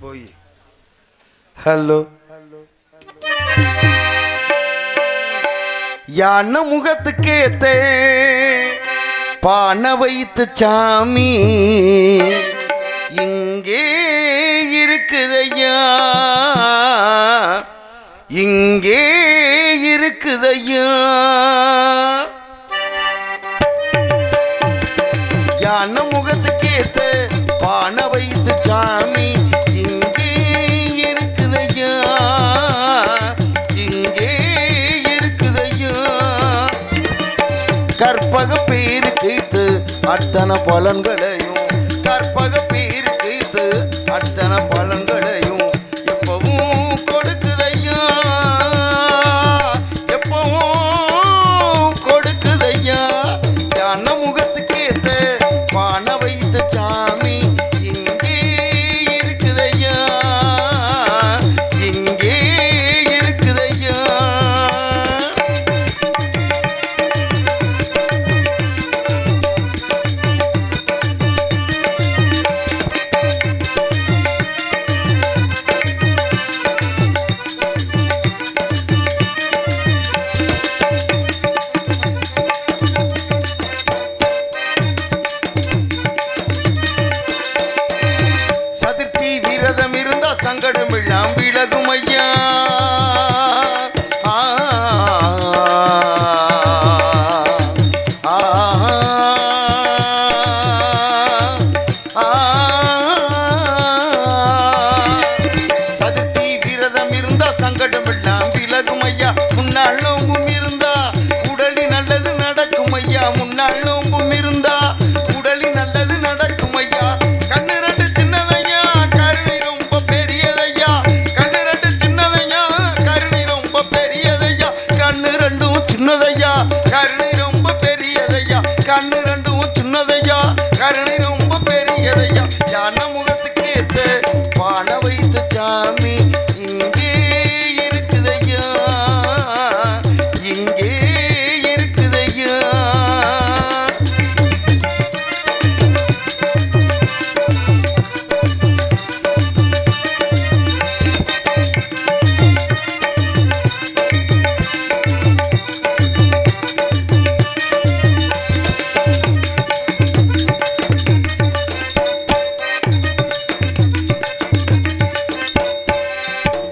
போய் ஹலோ யானை முகத்துக்கேத்தே பானை வைத்து சாமி இங்கே இருக்குதையா, இங்கே இருக்குதையா. யானை முகத்துக்கேத்த பானை வைத்து சாமி இங்கே இருக்குதையா, இங்கே இருக்குதையா. கற்பக பேரு கேட்டு அத்தனை பலன்களையும், கற்பக பேரு கேட்டு அத்தனை பலன்களையும் எப்பவும் கொடுக்குதையா, எப்பவும் கொடுக்குதையா. யானை முகத்துக்கேத்த பானை வைத்த சாமி இங்கே இருக்குதையா, இங்கே இருக்குதையா. சதுர்த்தி விரதம் இருந்தா சங்கடம் எல்லாம் விலகும் ஐயா. சதுர்த்தி விரதம் இருந்தா சங்கடம் எல்லாம் விலகும் ஐயா. முன்னாள் நோம்பும் இருந்தா உடலில் நல்லது நடக்கும் ஐயா, முன்னாள் நோம்பும் இருந்தா உடலில் நல்லது நடக்கும் ஐயா. கண்ணு ரெண்டு சின்னதையா கருணை ரொம்ப பெரியதையா, கண்ணு ரெண்டு சின்னதையா கருணை ரொம்ப பெரியதையா, கண்ணு ரெண்டும் சின்னதையா கருணை ரொம்ப பெரியதையா, கண்ணு ரெண்டும் சின்னதையா கருணை ரொம்ப பெரியதையா. யானை முகத்துக்கேத்த பானை வைத்த சாமி இங்கே இருக்குதையா, இங்கே இருக்குதையா.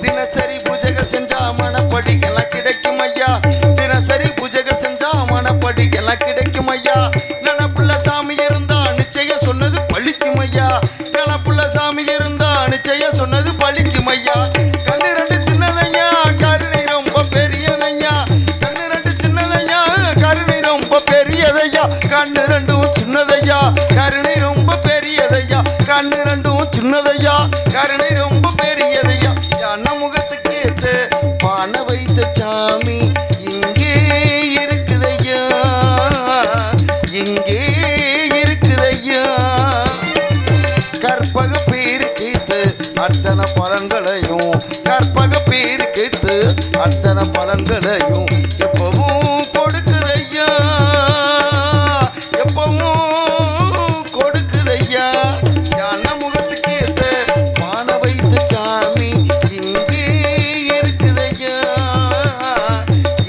தினசரி பூஜைகள் செஞ்சா மனப்படிக்கெல்லாம் கிடைக்கும் ஐயா, தினசரி பூஜைகள் செஞ்சா மனப்படிக்கெல்லாம் கிடைக்கும் ஐயா. நினப்புள்ள சாமி இருந்தா நிச்சயம் சொன்னது பழிக்கும் ஐயா, நினப்புள்ள சாமி இருந்தா நிச்சயம் சொன்னது பழிக்கும் ஐயா. கண்ணு ரெண்டு சின்னதையா கருணை ரொம்ப பெரியதையா, கண்ணு ரெண்டு சின்னதையா கருணை ரொம்ப பெரியதையா, கண்ணு ரெண்டும் சின்னதையா கருணை ரொம்ப பெரியதையா, கண்ணு ரெண்டும் சின்னதையா கருணை ரொம்ப பெரியதையா. யானை முகத்துக்கேத்த பானை வைத்த சாமி இங்கே இருக்குதையா, இங்கே இருக்குதையா. கற்பக பேரு கேட்டு அத்தனை பலன்களையும், கற்பக பேரு கேட்டு அத்தனை பலன்களையும் எப்பவும் கொடுக்குதையா, எப்பவும் கொடுக்குதையா. யானை முகத்துக்கேத்த பானை வைத்த சாமி இங்கே இருக்குதையா,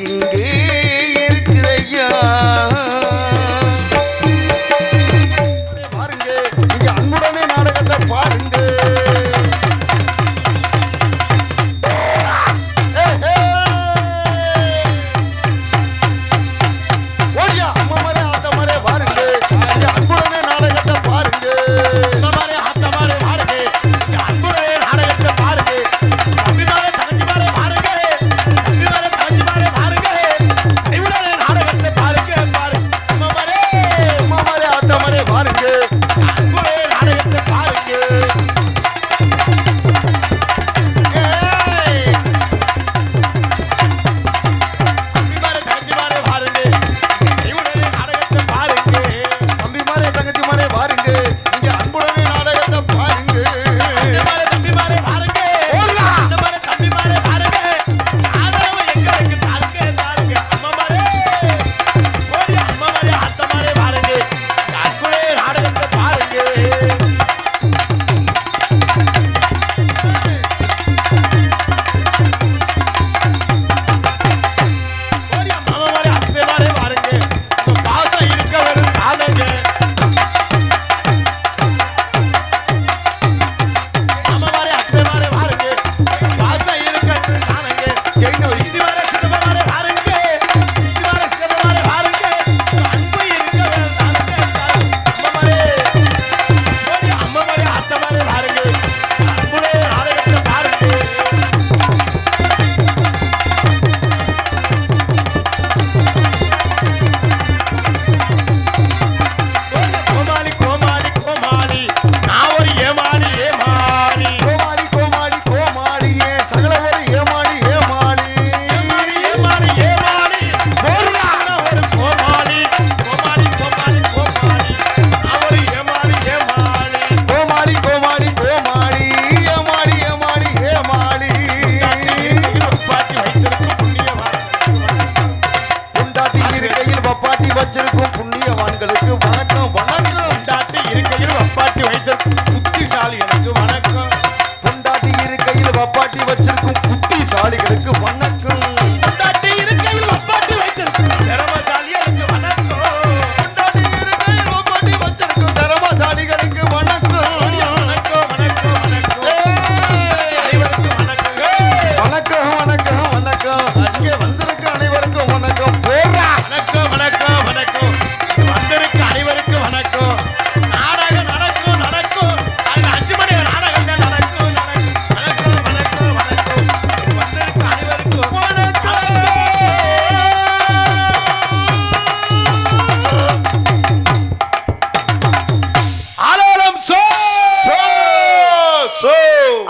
இங்கே இருக்குதையா. பாருங்க, இங்க அன்புடனே நாடகத்தை பாருங்க.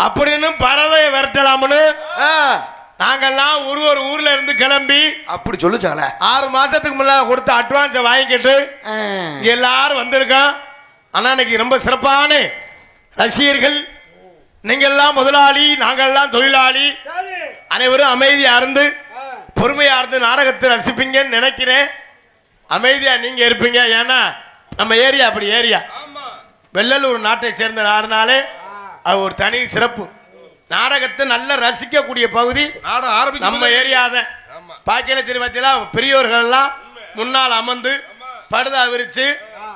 அப்படின்னு பறவையை விரட்டலாம்னு நாங்கெல்லாம் ஒரு ஊர்ல இருந்து கிளம்பி அப்படி சொல்லுச்சால 6 மாசத்துக்கு முன்னால கொடுத்த அட்வான்ஸை வாங்கிக்கிட்டு எல்லாரும் வந்திருக்கோம். ஆனா இன்னைக்கு ரொம்ப சிறப்பான ரசிகர்கள். நீங்க எல்லாம் முதலாளி, நாங்கெல்லாம் தொழிலாளி. அனைவரும் அமைதியா இருந்து பொறுமையா இருந்து நாடகத்தை ரசிப்பீங்கன்னு நினைக்கிறேன். அமைதியா நீங்க இருப்பீங்க. ஏன்னா நம்ம ஏரியா அப்படி ஏரியா. வெள்ளலூர் நாட்டை சேர்ந்த நாடுனாலே அது ஒரு தனி சிறப்பு. நாடகத்தை நல்லா ரசிக்கக்கூடிய பகுதி நம்ம ஏரியா தான். பாக்கியில திருப்பத்தில பெரியோர்கள் எல்லாம் முன்னால் அமர்ந்து படுதா விரிச்சு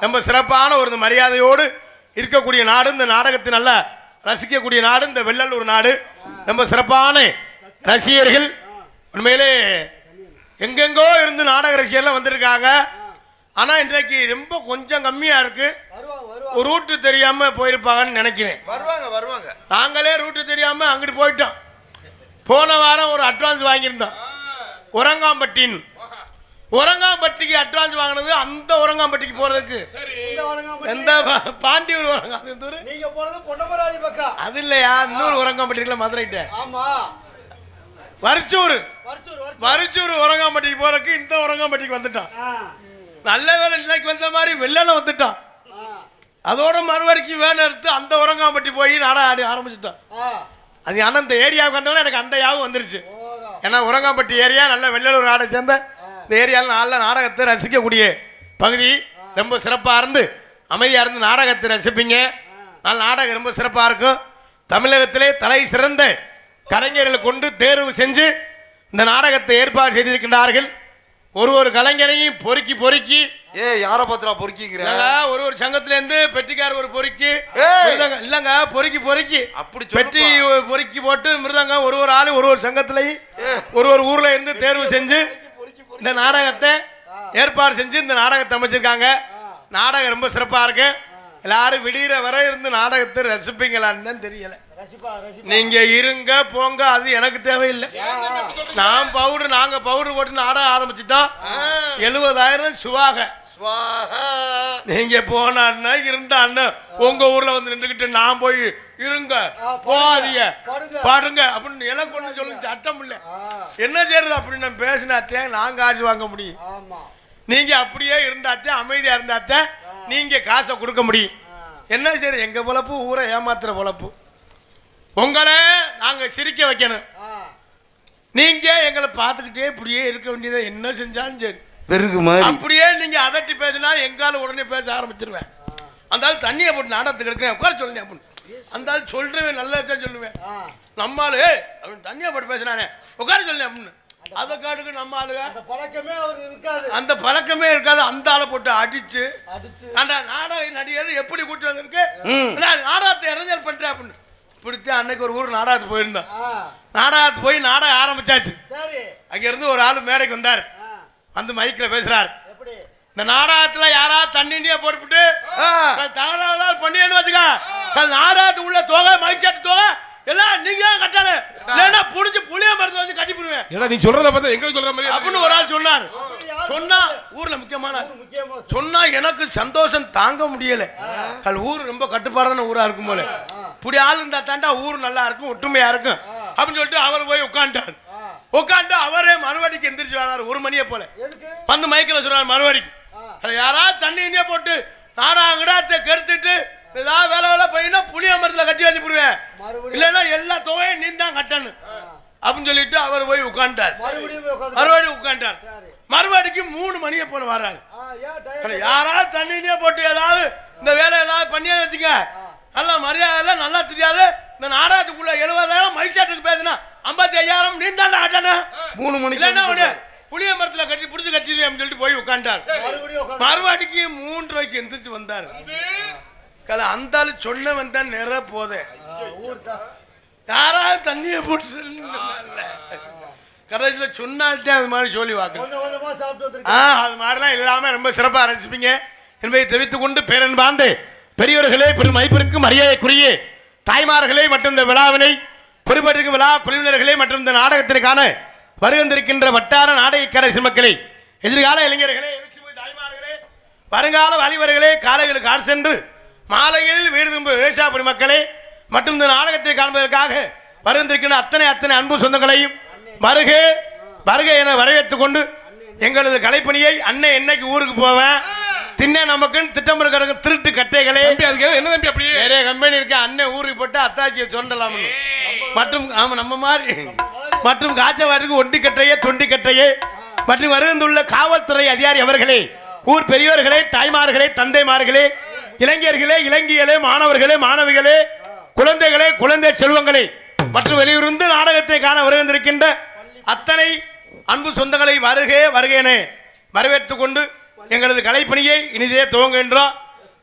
ரொம்ப சிறப்பான ஒரு மரியாதையோடு இருக்கக்கூடிய நாடு இந்த நாடகத்தை நல்லா ரசிக்கக்கூடிய நாடு இந்த வெள்ளலூர் நாடு. ரொம்ப சிறப்பான ரசிகர்கள். உண்மையிலே எங்கெங்கோ இருந்து நாடக ரசிகர்லாம் வந்திருக்காங்க. ஆனா இன்றைக்கு ரொம்ப கொஞ்சம் கம்மியா இருக்கு. ஒரு ரூட்டு தெரியாம போயிருப்பாங்கன்னு நினைக்கிறேன். வருவாங்க. நாங்களே ரூட்டு தெரியாம அங்கிட்டு போயிட்டோம். போன வாரம் ஒரு அட்வான்ஸ் வாங்கியிருந்தோம். உரங்காம்பட்டிக்கு அட்வான்ஸ் வாங்கினது. அந்த உரங்காம்பட்டிக்கு போறதுக்கு எந்த பாண்டியூர் அது இல்லையா, இன்னொரு உரங்காம்பட்டி இருக்குல்ல மதுரைட்ட, வரிச்சூர் உரங்காம்பட்டிக்கு போறதுக்கு இந்த உரங்காம்பட்டிக்கு வந்துட்டான். நல்ல வேலை இன்னைக்கு வந்த மாதிரி வெள்ளன வந்துட்டான். அதோட மறுவடிக்கு வேலை எடுத்து அந்த உரங்காம்பட்டி போய் நாடகம் ஆடி ஆரம்பிச்சுட்டான். அது ஆனால் இந்த ஏரியாவுக்கு வந்தோடனே எனக்கு அந்த யாவும் வந்துருச்சு. ஏன்னா உரங்காம்பட்டி ஏரியா நல்ல வெள்ளலூர் நாடை சேர்ந்த இந்த ஏரியாவில் நல்ல நாடகத்தை ரசிக்கக்கூடிய பகுதி. ரொம்ப சிறப்பாக இருந்து அமைதியாக இருந்து நாடகத்தை ரசிப்பீங்க. நல்ல நாடகம் ரொம்ப சிறப்பாக இருக்கும். தமிழகத்திலே தலை சிறந்த கலைஞர்களை கொண்டு தேர்வு செஞ்சு இந்த நாடகத்தை ஏற்பாடு செய்திருக்கின்றார்கள். ஒரு கலைஞரையும் பொறுக்கி யார பத்திரா பொறுக்கிங்கிற ஒரு சங்கத்துல இருந்து பெட்டிக்கார ஒரு பொறுக்கி இல்லங்க பொறுக்கி அப்படி பெட்டி பொறுக்கி போட்டு மிருதங்க ஒரு ஆளு ஒரு சங்கத்திலையும் ஒரு ஊர்ல இருந்து தேர்வு செஞ்சு இந்த நாடகத்தை ஏற்பாடு செஞ்சு இந்த நாடகத்தை அமைச்சிருக்காங்க. நாடகம் ரொம்ப சிறப்பா இருக்கு. எல்லாரும் விடிகிற வரை இருந்து நாடகத்தை ரசிப்பீங்களான்னு தெரியல. நீங்க இருங்க போங்க, அது எனக்கு தேவையில்லை. நாங்க பவுடர் போட்டு நாடகம் ஆரம்பிச்சுட்டோம். 70,000 சுவாக. நீங்க போனா இருந்தா உங்க ஊர்ல வந்து நின்றுகிட்டு நான் போய் இருங்க போகாதீங்க பாடுங்க அப்படின்னு எனக்கு ஒண்ணு சொல்லுங்க. சட்டம் இல்ல, என்ன செய்யறது அப்படின்னு நான் பேசினாத்தே நாங்க காசு வாங்க முடியும். நீங்க அப்படியே இருந்தாத்தே அமைதியா இருந்தாத்தே நீங்க காசை கொடுக்க முடியும். என்ன செய்யறது, எங்க பொழப்பு ஊரை ஏமாத்துற பொழப்பு. உங்களை நாங்க சிரிக்க வைக்கணும். நீங்க எங்களை பார்த்துக்கிட்டே இப்படியே இருக்க வேண்டியதை என்ன செஞ்சாலும் சரி. அப்படியே நீங்க அதட்டி பேசினா எங்கால உடனே பேச ஆரம்பிச்சிருவேன். அந்த ஆள் தண்ணியை போட்டு நாடகத்துக்கு எடுக்கிறேன் உட்கார சொல்லுங்க அப்படின்னு அந்த ஆள் சொல்றேன், நல்லதான் சொல்லுவேன். நம்மாலு அவன் தண்ணியை போட்டு பேசுறானே உட்கார சொல்லுங்க அப்படின்னு அதை காட்டுக்கு நம்ம ஆளுங்க அந்த பழக்கமே இருக்காது. அந்த ஆளை போட்டு அடிச்சு அந்த நாடக நடிகர் எப்படி கூட்டி வந்திருக்கு நாடகத்தை இறஞ்சல் பண்றேன் அப்படின்னு இப்படித்தான். அன்னைக்கு ஒரு ஊர் நாடகத்துக்கு போயிருந்தோம். நாடகத்துக்கு போய் நாடகம் ஆரம்பிச்சாச்சு. அங்க இருந்து ஒரு ஆளு மேடைக்கு வந்தார். வந்து மைக்கில் பேசுறாரு. இந்த நாடகத்துல யாராவது தண்ணியா போட்டுவிட்டு பண்ணியன்னு வச்சுக்க நாடகத்துக்கு உள்ள தொகை மைச்சாட்டு தொகை எல்லாம் நீங்க கட்டானு இல்லைன்னா புடிச்சு புளிய மரத்தை வச்சு கட்டி போடுவேன். நீ சொல்றத பார்த்தா எங்களுக்கு சொல்ற மாதிரி அப்படின்னு ஒரு ஆள் சொன்னார். சொன்னா ஊர்ல முக்கியமான சொன்னா எனக்கு சந்தோஷம் தாங்க முடியல. ஊர் ரொம்ப கட்டுப்பாடான ஊரா இருக்கும் போல. இப்படி ஆள் இருந்தா தாண்டா ஊர் நல்லா இருக்கும், ஒற்றுமையா இருக்கும் அப்படின்னு சொல்லிட்டு அவர் போய் உட்காந்துட்டார். உட்காந்து அவரே மறுபடிக்கு எந்திரிச்சு வராரு 1 மணியை போல. வந்து மைக்கில் சொல்றாரு மறுபடிக்கு யாராவது தண்ணி போட்டு நாடாங்கடாத்தை கெடுத்துட்டு ஏதாவது வேலை போயின்னா புளிய மரத்துல கட்டி வச்சு போடுவேன், இல்லைன்னா எல்லா தொகையும் நீ தான் கட்டணும் அப்படின்னு சொல்லிட்டு அவர் போய் உட்காந்துட்டார். மறுபடியும் உட்காந்துட்டார். மறுபடிக்கு 3 மணியை போல வர்றாரு. யாராவது தண்ணியே போட்டு ஏதாவது இந்த வேலை ஏதாவது பண்ணியா வச்சுக்க நல்லா மரியாதை நல்லா தெரியாது. இந்த நாடகத்துக்குள்ள 70,000 மைசாட்டுக்கு பேசுனா 55,000 நீ தாண்டா கட்டணும் 3 மணிக்கு புளிய மரத்துல கட்டி புடிச்சு கட்டிடுவேன் சொல்லிட்டு போய் உட்காந்துட்டார். மறுபடிக்கு 3 ரூபாய்க்கு எந்திரிச்சு வந்தார். அந்த ஆளு சொன்னவன் தான் நிற போத யாராவது தண்ணியை போட்டு கடைசியில் சொன்னால்தான் அது மாதிரி சொல்லி வாக்கு அது மாதிரிலாம் இல்லாம ரொம்ப சிறப்பாக ரசிப்பீங்க என்பதை தெரிவித்துக் கொண்டு பேரன் பாந்து பெரியவர்களே பெரும் மதிப்பிற்கு மரியாதைக்குரிய தாய்மார்களே மற்றும் இந்த விழாவினை பொறுப்பேற்றிருக்கும் விழா குழுவினர்களே மற்றும் இந்த நாடகத்திற்கான வருகின்றிருக்கின்ற வட்டார நாடகக்கரை மக்களே, எதிர்கால இளைஞர்களே, தாய்மார்களே, வருங்கால வாலிபர்களே, காலைகளுக்கு ஆடு சென்று மாலையில் வீடு திரும்ப விவசாய மக்களே, மற்றும் இந்த நாடகத்தை காண்பதற்காக வருகின்ற அத்தனை அன்பு சொந்தங்களையும் வருக வருக என வரவேற்றுக் கொண்டு எங்களது கலைப்பணியை அண்ணன் என்னைக்கு ஊருக்கு போவேன் தின்ன நமக்குன்னு திட்டம் இருக்கிற திருட்டு கட்டைகளே என்ன தம்பி அப்படியே நிறைய கம்பெனி இருக்கு அண்ணன் ஊருக்கு போட்டு அத்தாச்சியை சொல்லலாம் மற்றும் ஆமா நம்ம மாதிரி மற்றும் காய்ச்சவாட்டுக்கு ஒண்டி கட்டையே தொண்டி கட்டையே மற்றும் வருகின்ற காவல்துறை அதிகாரி அவர்களே ஊர் பெரியோர்களே தாய்மார்களே தந்தைமார்களே இளைஞர்களே இளைஞர்களே மாணவர்களே மாணவிகளே குழந்தைகளே குழந்தை செல்வங்களே மற்றும் வெளியூர்ந்து நாடகத்தை காண வருகின்ற அத்தனை அன்பு சொந்தங்களை வருக என வரவேற்றுக் கொண்டு எங்களது கலைப்பணியை இனிதே துவங்குகின்றோம்.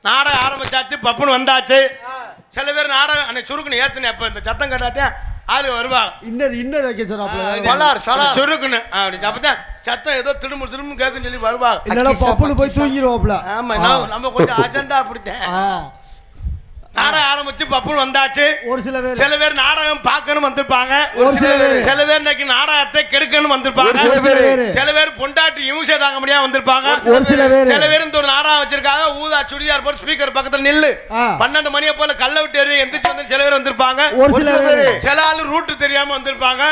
நாடகம் ஆரம்பிச்சாச்சு, பப்புன்னு வந்தாச்சு. சில பேர் நாடகம் அன்னை சுருக்குன்னு ஏத்துனேன். அப்ப இந்த சத்தம் கட்டாத்தேன் ஆளு வருவாங்க. இன்னர் வைக்க சார் சுருக்குன்னு அப்படி அப்பதான் சத்தம் ஏதோ திரும்ப கேட்குன்னு சொல்லி வருவாங்க. இல்லைன்னா பப்புன்னு போய் தூங்கிடுவாப்ல. ஆமா நம்ம கொஞ்சம் அஜெண்டா அப்படித்தேன். நாடகம் ஆரம்பிச்சு பப்புன்னு வந்தாச்சு. ஒரு சில பேர் நாடகம் பார்க்கணும் வந்திருப்பாங்க. சில பேர் இன்னைக்கு நாடகத்தை கெடுக்கணும் வந்திருப்பாங்க. சில பேர் பொண்டாட்டி இமுசை தாங்க முடியாம வந்திருப்பாங்க. சில பேர் இந்த ஒரு நாடகம் வச்சிருக்காங்க. ஊதா சுடிதார் போட்டு ஸ்பீக்கர் பக்கத்துல நில்லு 12 மணியை போல கல்ல விட்டு எந்திரிச்சு வந்து சில பேர் வந்திருப்பாங்க. சில ஆளு ரூட் தெரியாம வந்திருப்பாங்க.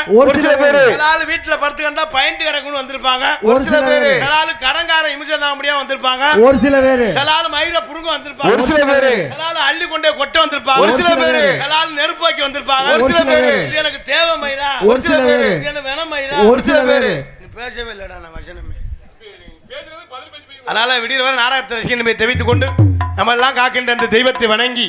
சில ஆளு வீட்டுல படுத்துக்கிட்டா பயந்து கிடக்குன்னு வந்திருப்பாங்க. சில ஆளு கடங்கார இமுசை தாங்க முடியாம வந்திருப்பாங்க. சில ஆளு மயிர புடுங்க வந்திருப்பாங்க. சில ஆளு அள்ளி கொண்டே கொட்ட வந்திருப்பாங்க. ஒரு சில பேர் எல்லாரும் நெருப்பு வைக்க வந்திருப்பாங்க. ஒரு சில பேர் இது எனக்கு தேவை மயிரா. ஒரு சில பேர் இது எனக்கு வேணும் மயிரா. ஒரு சில பேர் பேசவே இல்லடா நான் வசனமே. அதனால விடியற வரை நாடகத்தை ரசிகனை தெரிவித்துக் கொண்டு நம்ம எல்லாம் காக்கின்ற அந்த தெய்வத்தை வணங்கி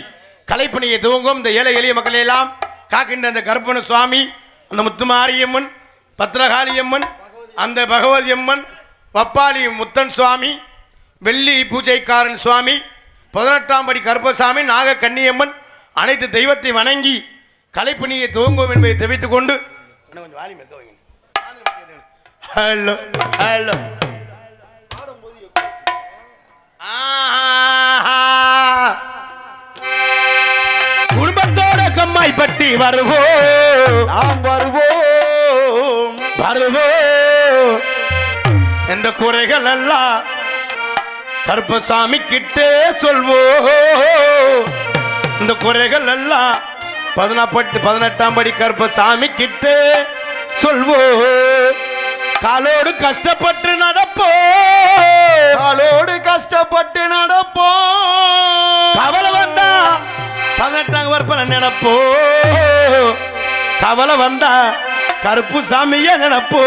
கலைப்பணியை துவங்கும். இந்த ஏழை எளிய மக்களை எல்லாம் காக்கின்ற அந்த கருப்பண சுவாமி, அந்த முத்துமாரியம்மன், பத்ரகாளியம்மன், அந்த பகவதி அம்மன், வப்பாளி முத்தன் சுவாமி, வெள்ளி பூஜைக்காரன் சுவாமி, 18ஆம் படி கருப்பசாமி, நாக கன்னியம்மன் அனைத்து தெய்வத்தை வணங்கி கலைப்பணியை துவங்குவோம் என்பதை தெரிவித்துக் கொண்டு ஹலோ ஹலோ குடும்பத்தோட கம்மாய் பட்டி வருவோம் எந்த குறைகள் எல்லாம் கருப்பசாமி கிட்டே சொல்வோம். இந்த குறைகள் எல்லாம் 18ஆம் படி கருப்பசாமி கிட்டே சொல்வோம். காலோடு கஷ்டப்பட்டு நடப்போம். கவலை வந்தா 18ஆம் வர்ப்பனை நினைப்போ. கவலை வந்தா கருப்பு சாமிய நினைப்போ.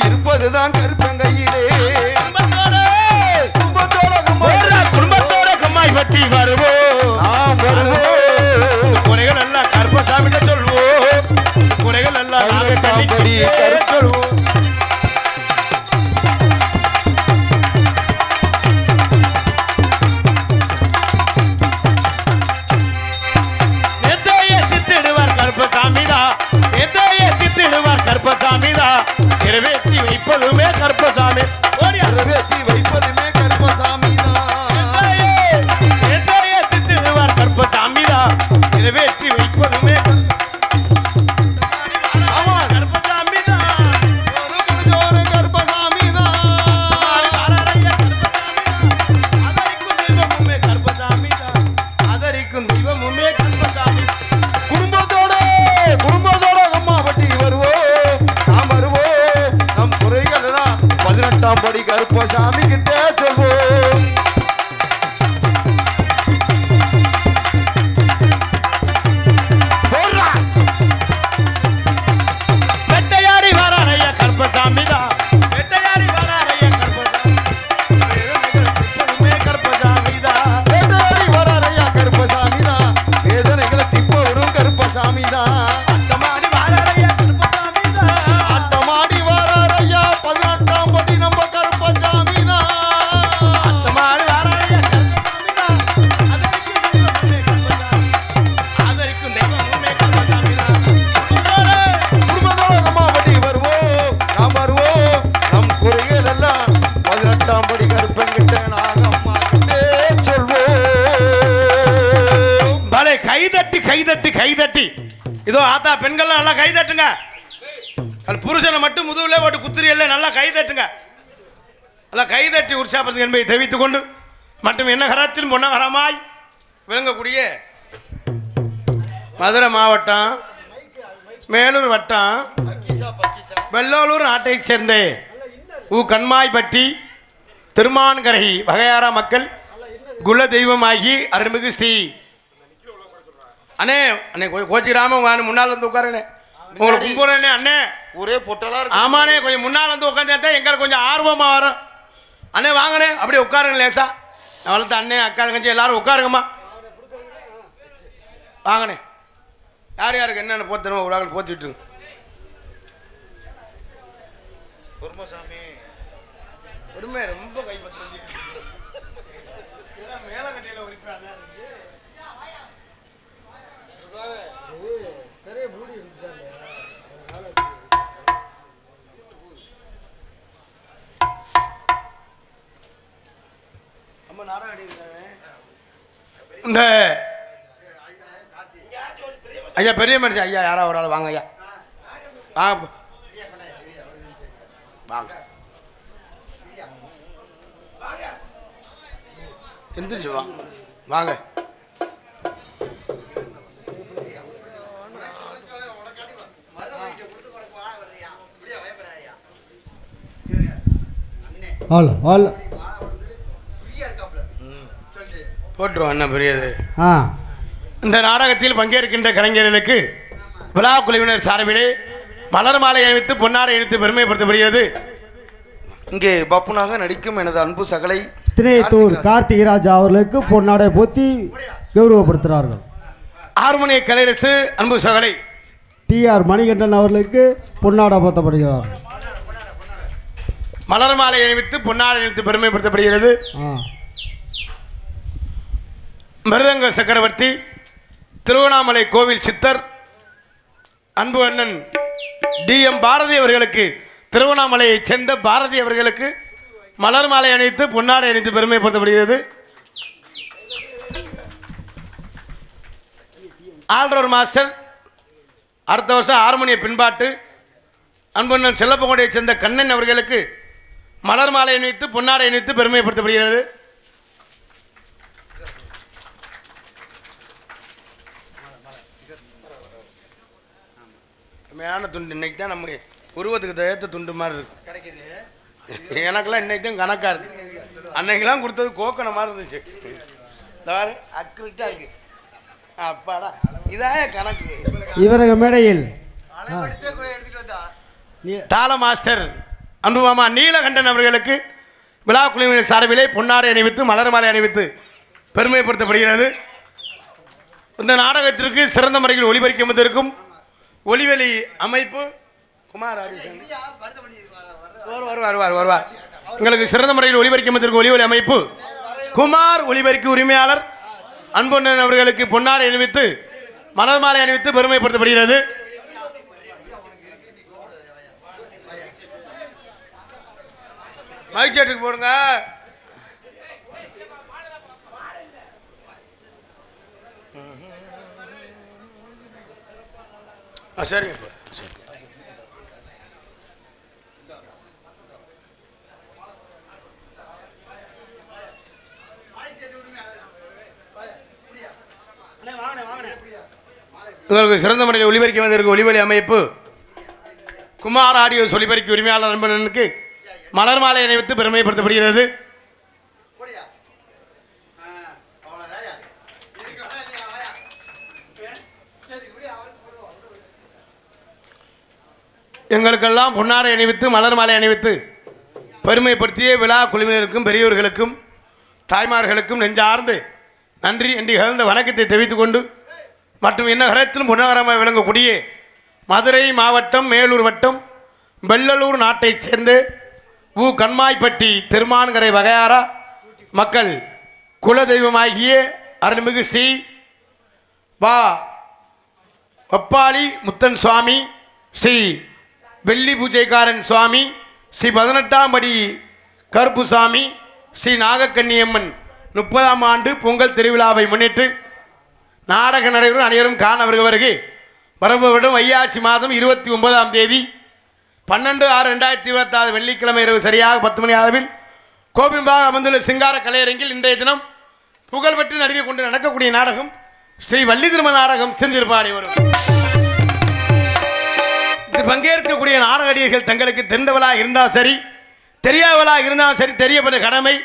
இருப்பதுதான் கருப்பங்கையிலே. குடும்பத்தோட கம்மாய் பட்டி வருவோம். குறைகள் எல்லாம் கருப்பசாமிட்ட சொல்வோம். குறைகள் எல்லாம் சொல்வோம். கருப்பசாமிதா நிறைவேற்றி வைப்பதுமே கருப்பசாமி. நிறைவேற்றி வைப்பதுமே கருப்பசாமிதா. கருப்பசாமிதா நிறைவேற்றி வைப்பதுமே கருப்பசாமிதா. கருப்பசாமிதா அதரிக்கும் தெய்வமுமே கருப்பசாமி. குடும்பத்தோட அம்மா பட்டி வருவோம். 18ஆம் படி கருப்பசாமி கிட்ட சொல்வோம். வெட்டையாடி வராரையா கருப்பசாமி தான், வெட்டையாடி வராரையா கருப்பசாமி, கருப்பசாமி தான், வேட்டையாடி வராரையா கருப்பசாமி தான், வேதனைகளை திப்ப வரும் கருப்பசாமி தான். அட்டமாடி வராரையா கருப்பசாமி தான், ஆட்டமாடி வராரையா 18ஆம் படி நம்ம கருப்பசாமி தான். அட்டமாடி வராரையா கருப்பசாமி தான், அதற்கும் தெய்வமே கருப்பசாமி தான். குடும்பத்தோட நம்ம படி வருவோம், நாம் வருவோம், நம் குறைகள் எல்லாம் 18ஆம் படி கருப்பங்கிட்ட நாகம்மா கிட்டே சொல்வோம். பலே கைதட்டி கைதட்டி கைதட்டி, இதோ ஆத்தா பெண்கள்லாம் நல்லா கைதட்டுங்க. அது புருஷனை மட்டும் முதுகுல போட்டு குத்துறியல்ல, நல்லா கைதட்டுங்க. நல்லா கைதட்டி உற்சாகப்படுத்துங்க என்பதை தெரிவித்துக் கொண்டு மற்றும் என்ன கரத்தில் பொன்னகரமாய் விளங்கக்கூடிய மதுரை மாவட்டம் மேலூர் வட்டம் வெள்ளோலூர் நாட்டைச் சேர்ந்த கண்மாய்பட்டி திருமான்கரை வகையாரா மக்கள் குல தெய்வமாகி அருள்மிகு ஸ்ரீ அண்ணே அண்ணே கோச்சிராம உங்க முன்னால் வந்து உட்காருண்ணே, உங்களை கும்பிடுறேண்ணே அண்ணே. ஒரே பொட்டலா இருக்கு. ஆமாண்ணே, கொஞ்சம் முன்னால் வந்து உட்காந்து எங்களுக்கு கொஞ்சம் ஆர்வமாக வரும். அண்ணே வாங்கண்ணே, அப்படியே உட்காருங்க லேசா. நான் வளர்த்த அண்ணே அக்கா தங்கச்சி எல்லாரும் உட்காருங்கம்மா. வாங்கண்ணே, யார் யாருக்கு என்னென்ன போத்தணுமோ ஒரு ஆள் போத்தி விட்டுருங்க. பொறுமை ரொம்ப கைப்பற்ற மேல கட்டையில் உரிப்பாங்க. இந்த ஐயா பெரிய மனுஷன் ஐயா யாரா ஒரு ஆள் வாங்க ஐயா, வாங்க வாங்க எந்திரிச்சு வாங்க வாங்க. போட்டுருவோம் என்ன பெரியது. இந்த நாடகத்தில் பங்கேற்கின்ற கலைஞர்களுக்கு விழா குழுவினர் சார்பிலே மலர் மாலை அணிவித்து பொன்னாடை அணிவித்து பெருமைப்படுத்தப்படுகிறது. இங்கே பப்புனாக நடிக்கும் எனது அன்பு சகலை திணையத்தூர் கார்த்திகராஜ் அவர்களுக்கு பொன்னாடை போத்தி கௌரவப்படுத்துகிறார்கள். ஹார்மோனிய கலையரசு அன்பு சகலை TR மணிகண்டன் அவர்களுக்கு பொன்னாடை போத்தப்படுகிறார்கள். மலர் மாலை அணிவித்து பொன்னாடை அணிவித்து பெருமைப்படுத்தப்படுகிறது. மிருதங்க சக்கரவர்த்தி திருவண்ணாமலை கோவில் சித்தர் அன்பு அண்ணன் DM பாரதி அவர்களுக்கு, திருவண்ணாமலையைச் சேர்ந்த பாரதி அவர்களுக்கு மலர் மாலை அணிவித்து பொன்னாடை அணிவித்து பெருமைப்படுத்தப்படுகிறது. ஆல்ரவுண்டர் மாஸ்டர் அடுத்த வருஷம் ஹார்மோனிய பின்பாட்டு அன்பு அண்ணன் செல்லப்பங்கோடையைச் சேர்ந்த கண்ணன் அவர்களுக்கு மலர் மாலை அணிவித்து பொன்னாடை அணிவித்து பெருமைப்படுத்தப்படுகிறது. உண்மையான துண்டு இன்னைக்கு தான் நம்ம உருவத்துக்கு தயத்த துண்டு மாதிரி இருக்கு. எனக்கெல்லாம் இன்னைக்கு தான் கணக்காக இருக்கு. அன்னைக்கெல்லாம் கொடுத்தது கோக்கண மாதிரி இருந்துச்சு. அக்யூரேட்டாக இருக்கு. அப்பாடா இதாய கணக்கு. இவரக மேடையில் தாள மாஸ்டர் அன்புமாமா நீலகண்டன் அவர்களுக்கு விழா குழுவினர் சார்பிலே பொன்னாடை அணிவித்து மலர் மாலை அணிவித்து பெருமைப்படுத்தப்படுகிறது. இந்த நாடகத்திற்கு சிறந்த முறையில் ஒளிபரிக்க வந்திருக்கும் ஒளிவெளி அமைப்பு குமார் வருவார். எங்களுக்கு சிறந்த முறையில் ஒளிபரிக்க வந்திருக்கும் ஒளிவெளி அமைப்பு குமார் ஒளிபரிக்கு உரிமையாளர் அன்பொன்னன் அவர்களுக்கு பொன்னாடை அணிவித்து மலர் மாலை அணிவித்து பெருமைப்படுத்தப்படுகிறது. மைக் செட்டுக்கு போடுங்க. சரிங்க சரி. உங்களுக்கு சிறந்த முறையில் ஒளிபரிக்க வந்திருக்கும் ஒளிவெளி அமைப்பு குமார் ஆடியோ ஒளிபரிக்கு உரிமையாளர் அன்பனுக்கு மலர் மாலை அணிவித்து பெருமைப்படுத்தப்படுகிறது. எங்களுக்கெல்லாம் பொன்னாடை அணிவித்து மலர் மாலை அணிவித்து பெருமைப்படுத்திய விழா குழுவினருக்கும் பெரியவர்களுக்கும் தாய்மார்களுக்கும் நெஞ்சார்ந்து நன்றி என்று கலந்த வணக்கத்தை தெரிவித்துக் கொண்டு மற்றும் இன்னகரத்திலும் பொன்னகரமாக விளங்கக்கூடிய மதுரை மாவட்டம் மேலூர் வட்டம் வெள்ளலூர் நாட்டைச் சேர்ந்து கண்மாய்ப்பட்டி திருமான்கரை வகையாரா மக்கள் குலதெய்வமாகிய அருள்மிகு ஸ்ரீ வப்பாளி முத்தன் சுவாமி, ஸ்ரீ வெள்ளி பூஜைக்காரன் சுவாமி, ஸ்ரீ 18ஆம் படி கருப்புசாமி, ஸ்ரீ நாகக்கன்னியம்மன் 30ஆம் ஆண்டு பொங்கல் திருவிழாவை முன்னிட்டு நாடக நடைபெறும் அனைவரும் காண வருகை வரப்படும் வைகாசி மாதம் 29ஆம் தேதி 12/6/2026 வெள்ளிக்கிழமை இரவு சரியாக 10 மணி அளவில் கோபிம்பாக அமர்ந்துள்ள சிங்கார கலையரங்கில் இன்றைய தினம் புகழ்பெற்று நடிகை கொண்டு நடக்கக்கூடிய நாடகம் ஸ்ரீ வள்ளி திருமண நாடகம் செந்திருப்பாடி வரும். இது பங்கேற்கக்கூடிய நாடகடியர்கள் தங்களுக்கு தெரிந்தவளாக இருந்தாலும் சரி, தெரியாதவளாக இருந்தாலும் சரி, தெரியப்பட்ட கடமை.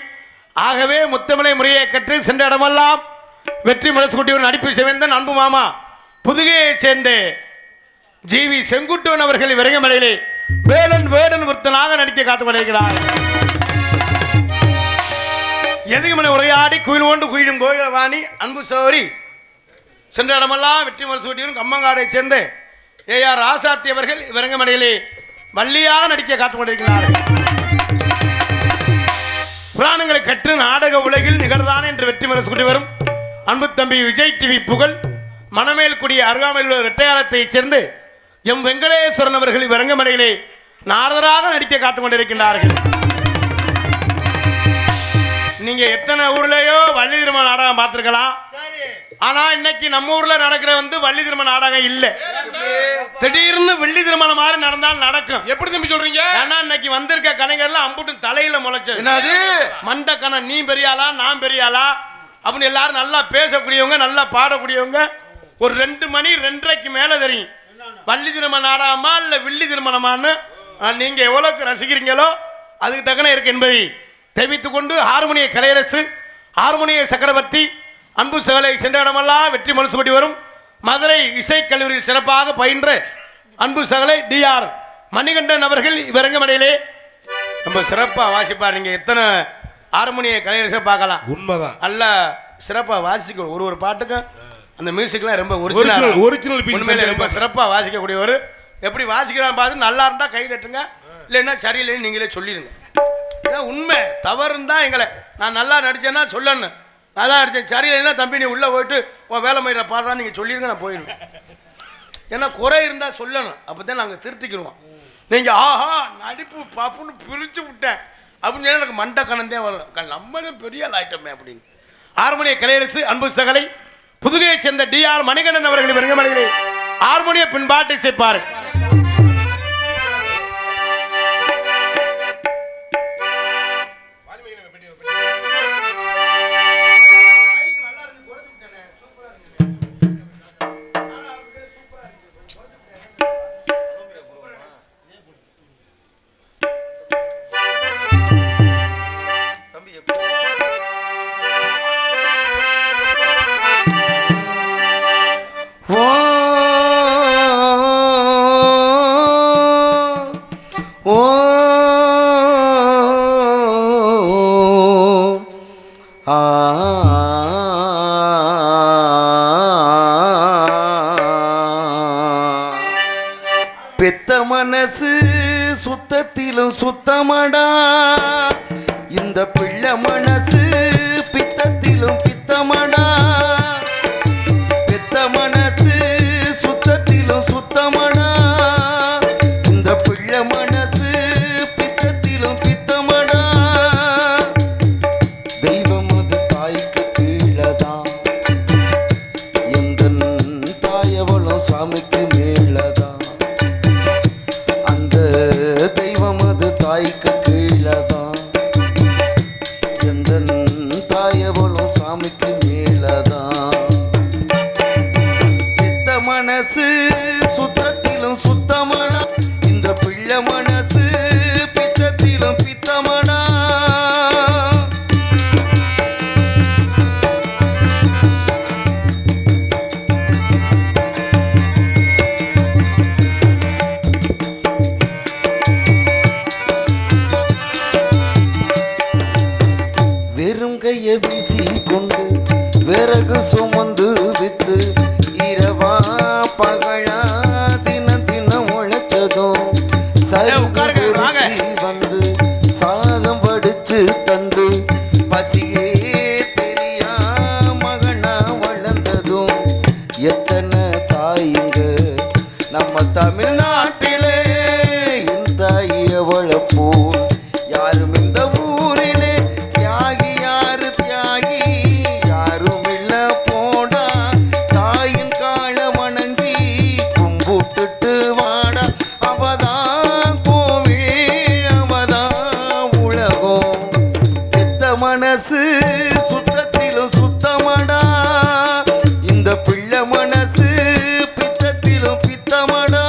ஆகவே முத்தமிழை முறையை கற்று சென்ற இடமெல்லாம் வெற்றி மலசுக்குட்டியோர் நடிப்பு சிவந்தன் அன்பு மாமா புதுகையைச் சேர்ந்த ஜிவி செங்குட்டுவன் அவர்கள் விரங்கமடையிலே வேடன் ஒருத்தனாக நடிக்க காத்துக்கொண்டிருக்கிறார். எதுகுமனை உரையாடி குயில் கொண்டு குயிலும் கோயிலவாணி அன்பு சோரி சென்ற இடமெல்லாம் வெற்றி மலசுக்குட்டியோர் கம்மங்காடைச் சேர்ந்த ஏஆர் ராசாத்தி அவர்கள் விரங்கமடையிலே வள்ளியாக நடிக்க காத்துக்கொண்டிருக்கிறார்கள். புராணங்களை கற்று நாடக உலகில் நிகழ்தான் என்று வெற்றி மலசுக்குட்டி வரும் அன்பு தம்பி விஜய் டிவி புகழ் மணமேல்குடி அருகாமையில் உள்ள இரட்டையாரத்தைச் சேர்ந்து எம் வெங்கடேஸ்வரன் அவர்கள் விரங்கமடையிலே நாரதராக நடிக்க காத்துக் கொண்டிருக்கின்றார்கள். நீங்க எத்தனை ஊர்லயோ வள்ளி திருமண நாடகம் பார்த்திருக்கலாம். ஆனா இன்னைக்கு நம்ம ஊர்ல நடக்கிற வள்ளி திருமண நாடகம் இல்ல. திடீர்னு வெள்ளி திருமணம் மாதிரி நடந்தால் நடக்கும். எப்படி தம்பி சொல்றீங்க? ஏன்னா இன்னைக்கு வந்திருக்க கலைஞர்லாம் அம்புட்டு தலையில முளைச்சது. என்னது மண்ட கணம், நீ பெரியாளா நான் பெரியாளா அப்படின்னு எல்லாரும் நல்லா பேசக்கூடியவங்க, நல்லா பாடக்கூடியவங்க. ஒரு 2 மணி 2:30க்கு மேல தெரியும் வள்ளி திருமண நாடகமா இல்ல வெள்ளி திருமணமான்னு. நீங்க எவ்வளவுக்கு ரசிக்கிறீங்களோ அதுக்கு தக்கன இருக்கு என்பதை தெரிவித்துக் கொண்டு ஹார்மோனிய கலையரசு, ஹார்மோனிய சக்கரவர்த்தி அன்பு சகலை சென்ற இடமெல்லாம் வெற்றி மனசுபடி வரும் மதுரை இசைக்கல்லூரியில் சிறப்பாக பயின்ற அன்பு சகலை DR மணிகண்டன் அவர்கள் இவரங்கமடையிலே ரொம்ப சிறப்பாக வாசிப்பார். நீங்க எத்தனை ஹார்மோனிய கலையரசை பார்க்கலாம். உண்மைதான். நல்ல சிறப்பாக வாசிக்க ஒரு பாட்டுக்கும் அந்த மியூசிக்லாம் ரொம்ப ஒரிஜினல் உண்மையில ரொம்ப சிறப்பாக வாசிக்கக்கூடியவர். எப்படி வாசிக்கிறான்னு பார்த்து நல்லா இருந்தால் கை தட்டுங்க, இல்லைன்னா சரியில்லைன்னு நீங்களே சொல்லிடுங்க. இதான் உண்மை. தவறுன்னு தான் எங்களை நான் நல்லா நடித்தேன்னா சொல்லணும், நல்லா நடித்தேன் சரியில்லைன்னா தம்பி நீ உள்ளே போயிட்டு உன் வேலை மயில பாடுறான்னு நீங்கள் சொல்லிடுங்க, நான் போயிடுவேன். ஏன்னா குறை இருந்தால் சொல்லணும், அப்போ தான் நாங்கள் திருத்திக்கிடுவோம். நீங்கள் ஆஹா நடிப்பு பாப்புன்னு பிரித்து விட்டேன் அப்படின்னு சொல்லி எனக்கு மண்டை கணந்தே வரும், நம்மளே பெரிய ஆயிட்டமே அப்படின்னு. ஹார்மோனிய கலையரசு அன்பு சகலை புதுகையைச் சேர்ந்த DR மணிகண்டன் அவர்கள் விருங்கமடையிலே ஹார்மோனிய பின்பாட்டை சேர்ப்பார். பெத்த மனசு சுத்தத்திலும் சுத்தமடா, இந்த பிள்ளை மனசு பித்தத்திலும் பித்தமடா. பெத்த மனசு சுத்தத்திலும் சுத்தமடா, இந்த பிள்ளை மனசு பித்தத்திலும் பித்தமடா. தெய்வம் அது தாய்க்கு கீழதான், எந்த தாயவளும் சாமிக்கு மேலதான். தெய்வம் அது தாய்க்கு கீழதான், எந்த வந்து சாதம் படிச்சு தந்து பசியே தெரியா மகனா வளர்ந்ததும் எத்தனை தாயிங்க நம்ம தமிழ்நாட்டிலே என் தாயை வளர்ப்போம் யாரும் இந்த ஊரிலே தியாகி யாரு தியாகி யாரும் இல்ல போடா தாயின் கால வணங்கி கும்பிட்டுட்டு வாடா அவதான் கோவில் அவதான் உலகம் பெத்த மனசு சுத்தத்திலும் சுத்தமடா இந்த பிள்ளை மனசு பித்தத்திலும் பித்தமடா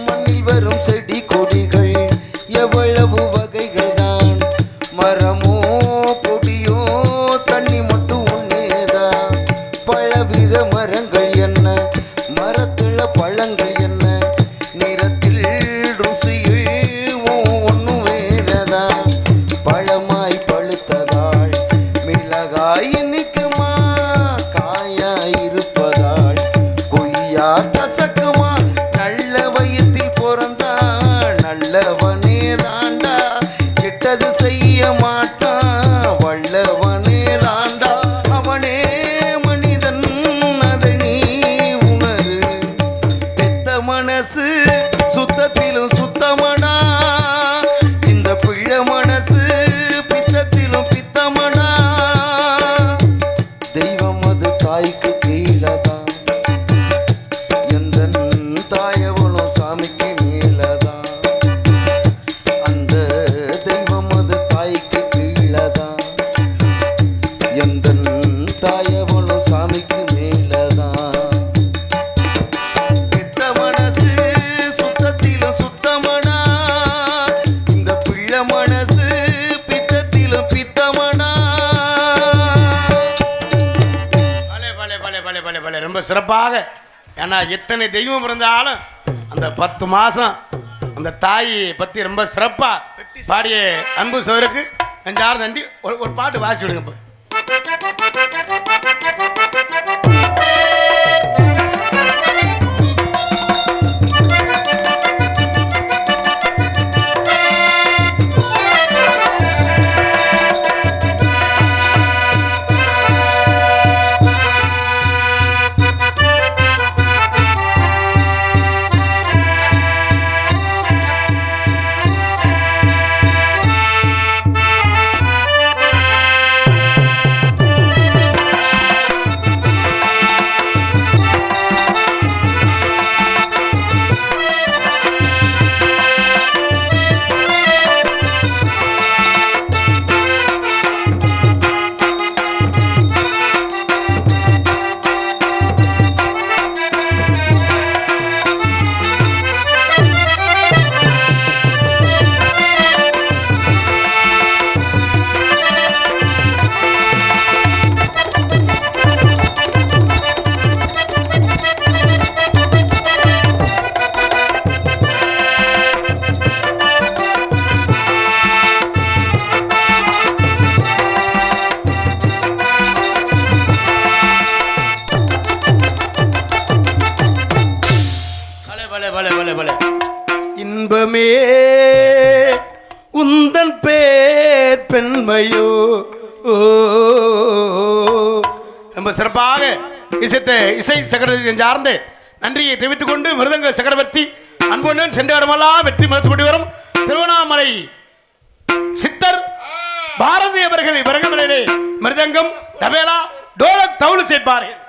மண்ணில் வரும் செடி கொடிகள் எவ்வளவு வகைகள் தான் மரமோ கொடியோ தண்ணி மட்டும் ஒன்னேதான் பலவித மரங்கள் என்ன மரத்துல பழங்கள் என்ன நிறத்தில் ருசியில் ஒன்னும் வேறதா பழமாய் பழுத்ததால் மிளகாய் இனிக்குமா காயாய் இருப்பதால் கொய்யா கசக்குமா நல்ல வயிற்றில் பிறந்தா நல்லவனே தாண்டா கெட்டது செய்ய மாட்டான் வல்லவனே தாண்டா அவனே மனிதன் அதை நீ உணரு பெத்த மனசு சுத்தத்திலும் சுத்தமடா இந்த பிள்ளை மனசு பித்தத்திலும் பித்தமடா தெய்வம் அது தாய்க்கு கீழதான் எந்த தாயவனும் சாமிக்கு மேலதான் அந்த தெய்வம் அது தாய்க்கு கீழதான் எந்த தாயவனும் சாமிக்கு மேலதான் பெத்த மனசு சுத்தத்திலும் சுத்தமடா இந்த பிள்ளை மனசு பித்தத்திலும் பித்தமடா பலே பலே பலே பலே பலே பலே ரொம்ப சிறப்பாக. ஏன்னா எத்தனை தெய்வம் இருந்தாலும் அந்த 10 மாசம் அந்த தாயை பத்தி ரொம்ப சிறப்பா பாடிய அன்பு சோருக்கு நெஞ்சார்ந்த நன்றி. ஒரு பாட்டு வாசி விடுங்க இப்போ. இன்பமே உந்தன் பேர் பெண்மையோ ரொம்ப சிறப்பாக இசை சக்கரவர்த்தி சார்ந்து நன்றியை தெரிவித்துக் கொண்டு மிருதங்க சக்கரவர்த்தி அன்புடன் சென்ற இடமெல்லாம் வெற்றி மறுத்து கொண்டு வரும் திருவண்ணாமலை சித்தர் பாரதி அவர்கள் விறகுமலையிலே மிருதங்கம் தபேலா டோலக் தவுளு சேர்ப்பார்கள்.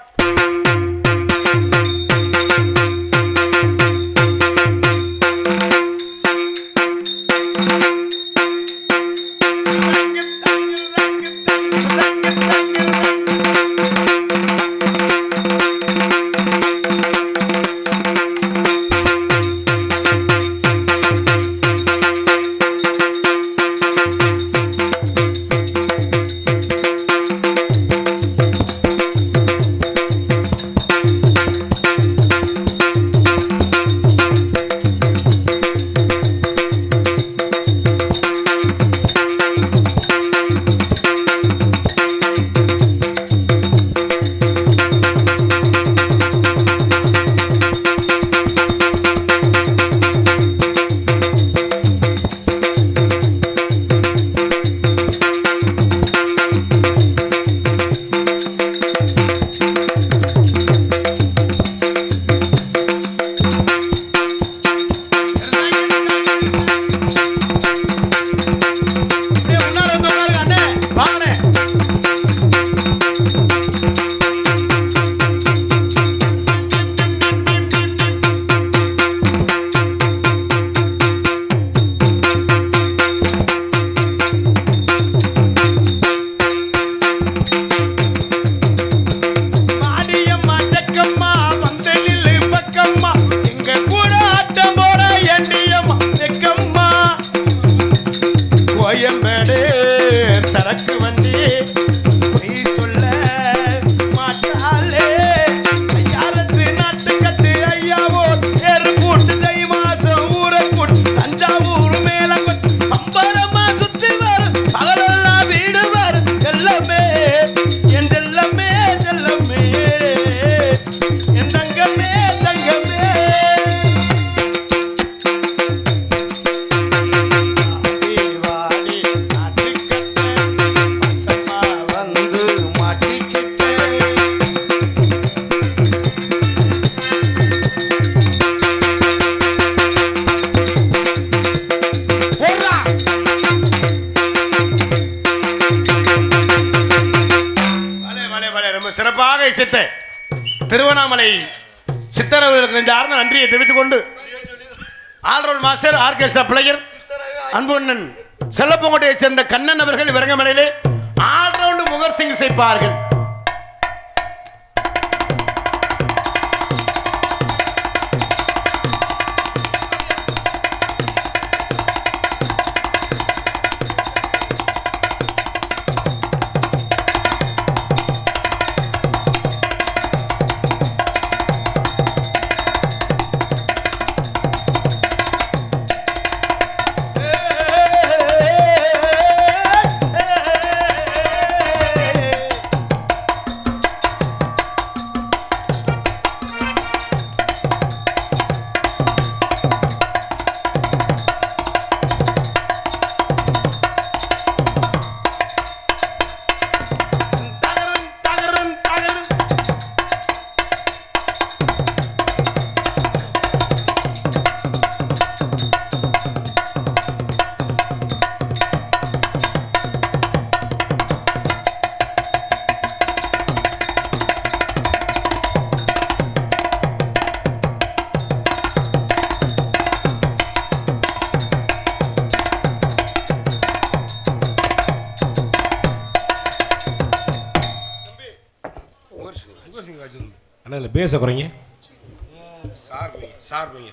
காட்டு வண்டி நீ சொல்ல மாட்டாளே ஐயாரத்து நாட்டு கட்டு ஐயாவோ ஏறு கூட்டு தை மாசம் ஊரை கூட்டு தஞ்சாவூர் மேல அம்பரமா சுத்தி வரும் பகலெல்லாம் வீடு வரும் எல்லாமே என் செல்லமே செல்லமே என் தங்கமே தங்கமே சிறப்பாக இசைத்த திருவண்ணாமலை சித்தர் அவர்களுக்கு நெஞ்சார்ந்த நன்றியை தெரிவித்துக் கொண்டு ஆல்ரவுண்ட் மாஸ்டர் ஆர்கெஸ்ட்ரா பிளேயர் அன்புண்ணன் செல்லப்பங்கோட்டையைச் சேர்ந்த கண்ணன் அவர்கள் விரங்கமலையிலே ஆல்ரவுண்ட் முகர் சிங் இசைப்பார்கள். அண்ணா இல்லை பேச குறைங்க சார் வைங்க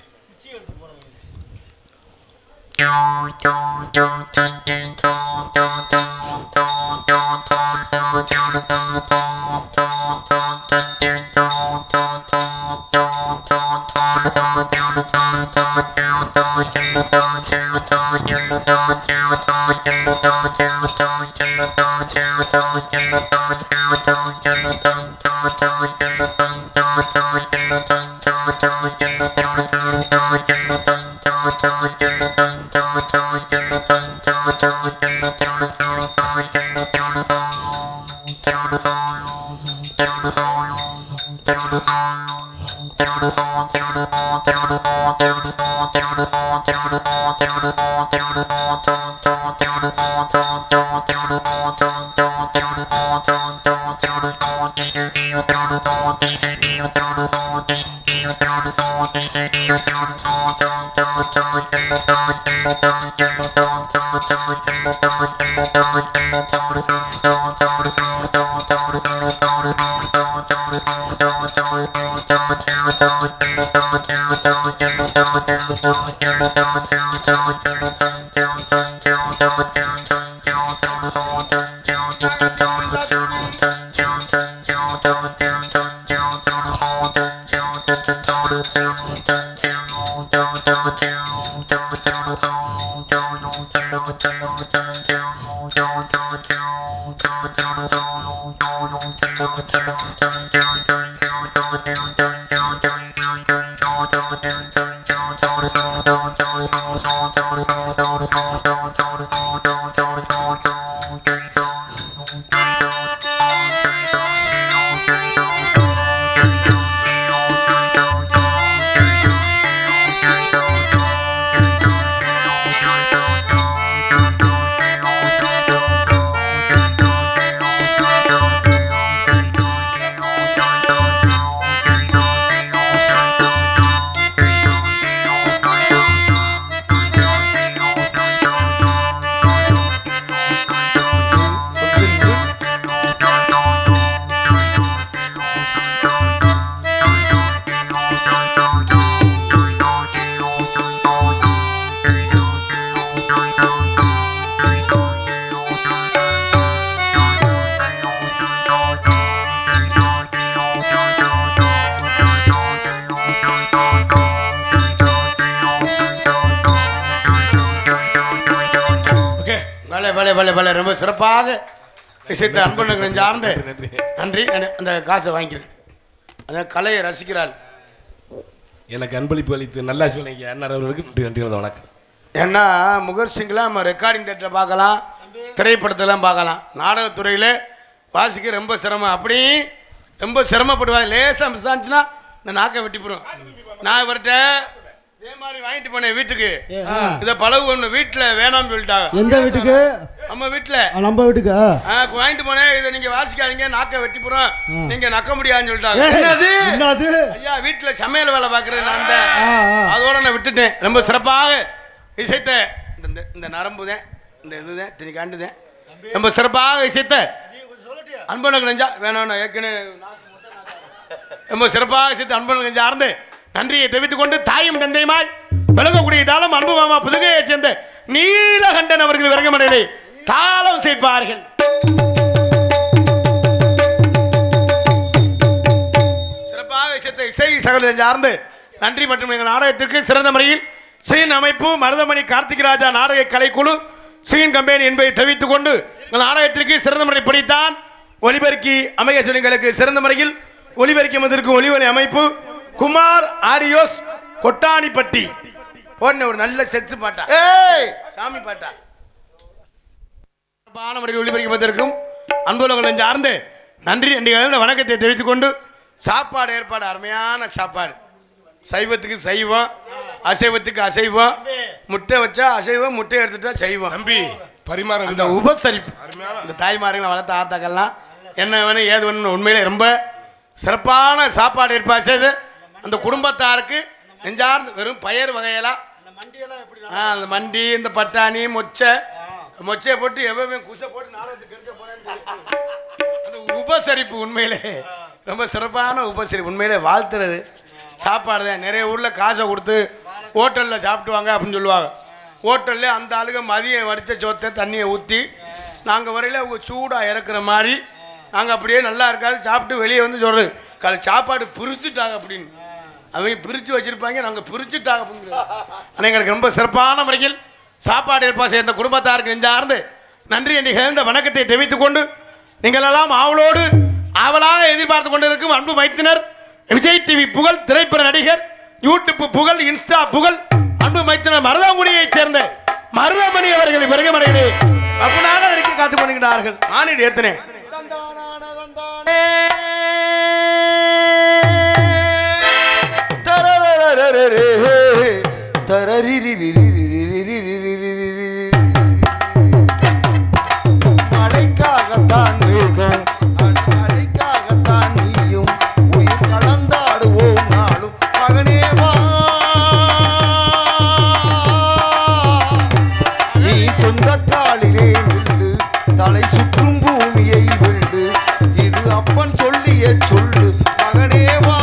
பலே பலே பலே பலே ரொம்ப சிறப்பாக விஷயத்தை அன்பனுக்கு சார்ந்த நன்றி. அந்த காசை வாங்கிக்கிறேன். அதான் கலையை ரசிக்கிறாள். எனக்கு அன்பளிப்பு அளித்து நல்லா சொல்லிங்க அண்ணன் அவர்களுக்கு நன்றி நன்றி வணக்கம். ஏன்னா முகர் சிங்லாம் நம்ம ரெக்கார்டிங் தேட்டரில் பார்க்கலாம், திரைப்படத்தெல்லாம் பார்க்கலாம். நாடகத்துறையில் வாசிக்க ரொம்ப சிரமம். அப்படி ரொம்ப சிரமப்படுவாங்க. லேசாக மிஸ் ஆச்சுன்னா இந்த நாக்கை வெட்டி போடுவோம். நான் இவர்கிட்ட இதே மாதிரி வாங்கிட்டு போனேன் வீட்டுக்கு. இதை பழகு ஒன்று வீட்டில் வேணாம்னு சொல்லிட்டாங்க. எந்த வீட்டுக்கு? நம்ம வீட்டில். நம்ம வீட்டுக்கு வாங்கிட்டு போனேன். இதை நீங்க வாசிக்காதீங்க, நாக்கை வெட்டி போறோம், நீங்க நக்க முடியாதுன்னு சொல்லிட்டாங்க. என்னது? ஐயா வீட்டில் சமையல் வேலை பார்க்குறேன் நான் தான். அதோட நான் விட்டுட்டேன். ரொம்ப சிறப்பாக இசைத்த இந்த நரம்பு தான், இந்த இதுதான் திணிக்காண்டு தான் ரொம்ப சிறப்பாக இசைத்த அன்பனுக்கு நெஞ்சா வேணாம் ஏற்கனவே ரொம்ப சிறப்பாக இசைத்த அன்பனுக்கு நெஞ்சா ஆர்ந்து நன்றியை தெரிவித்துக் கொண்டு தாயும் தந்தையுமாய் விளங்கக்கூடிய தாளம் அன்பு மாமா புதுகையை சேர்ந்த நீலகண்டன் அவர்கள் விரங்கமடையிலே தாளம் சேர்ப்பார்கள். சிறப்பாக இசைத்த இசை சகோதரன் சார்ந்து நன்றி. மற்றும் எங்கள் நாடகத்திற்கு சிறந்த முறையில் சீன் அமைப்பு மருதமணி கார்த்திகராஜா நாடக கலைக்குழு சீன் கம்பெனி என்பதை தெரிவித்துக் கொண்டு எங்கள் நாடகத்திற்கு சிறந்த முறை படித்தான் ஒலிபெருக்கி அமைய சொல்லிங்களுக்கு சிறந்த முறையில் ஒலிபெருக்கி வந்திருக்கும் ஒலிவலி அமைப்பு குமார் ஆடியோஸ் கொட்டானிப்பட்டி போன ஒரு நல்ல செக்ஸ் பாட்டா சாமி பாட்டா முறையில் ஒளிபெருக்கி வந்திருக்கும் அன்புலங்களை சார்ந்து நன்றி நன்றி வணக்கத்தை தெரிவித்துக் கொண்டு சாப்பாடு ஏற்பாடு அருமையான சாப்பாடு. சைவத்துக்கு சைவம், அசைவத்துக்கு அசைவம், முட்டை வச்சா அசைவம், முட்டை எடுத்துட்டா சைவம். தம்பி பரிமாறம் அந்த உபசரிப்பு இந்த தாய்மார்களை வளர்த்த ஆத்தாக்கள்லாம் என்ன வேணும் ஏது வேணும் உண்மையிலே ரொம்ப சிறப்பான சாப்பாடு ஏற்பாடு செய்து அந்த குடும்பத்தாருக்கு நெஞ்சார்ந்து வெறும் பயிர் வகையெல்லாம் அந்த மண்டி இந்த பட்டாணி மொச்சையை போட்டு எவ்வளவு குசை போட்டு நாடகத்துக்கு எடுக்க போறேன். அந்த உபசரிப்பு உண்மையிலே ரொம்ப சிறப்பான உபசரிப்பு. உண்மையிலே வாழ்த்துறது சாப்பாடு தான். நிறைய ஊரில் காசை கொடுத்து ஹோட்டலில் சாப்பிட்டுவாங்க அப்படின்னு சொல்லுவாங்க. ஹோட்டலில் அந்த ஆளுங்க மதியம் வடித்த சோத்தை தண்ணியை ஊற்றி நாங்கள் வரையில் அவங்க சூடாக இறக்குற மாதிரி நாங்கள் அப்படியே நல்லா இருக்காது சாப்பிட்டு வெளியே வந்து சொல்கிறது சாப்பாடு பிரிச்சுட்டாங்க அப்படின்னு. அவங்க பிரித்து வச்சுருப்பாங்க, நாங்கள் பிரிச்சுட்டாங்க அப்படின்னு. ஆனால் எங்களுக்கு ரொம்ப சிறப்பான முறையில் சாப்பாடு ஏற்பாடு செய்த குடும்பத்தாருக்கு நெஞ்சார்ந்து நன்றி என்று சேர்ந்த வணக்கத்தை தெரிவித்துக் கொண்டு நீங்கள் எல்லாம் ஆவலோடு ஆவலாக எதிர்பார்த்து கொண்டு இருக்கும் அன்பு மைத்தினர் விஜய் டிவி புகழ் திரைப்பட நடிகர் யூடியூப் புகழ் இன்ஸ்டா புகழ் அன்பு மைத்தினர் மருதாங்குடியைச் சேர்ந்த மருதமணி அவர்களை வருகமடையிலே அப்பனாக நடிக்க காத்து பண்ணுகிறார்கள். மானிட ஏத்தனே மழைக்காகத்தான் மேகம், மழைக்காகத்தான் நீயும் உயிர் கலந்தாடுவோம் நாளும் மகனேவா. நீ சொந்த காலிலே நில்லு, தலை சுற்றும் பூமியை வெல்லு, இது அப்பன் சொல்லிய சொல்லு மகனேவா.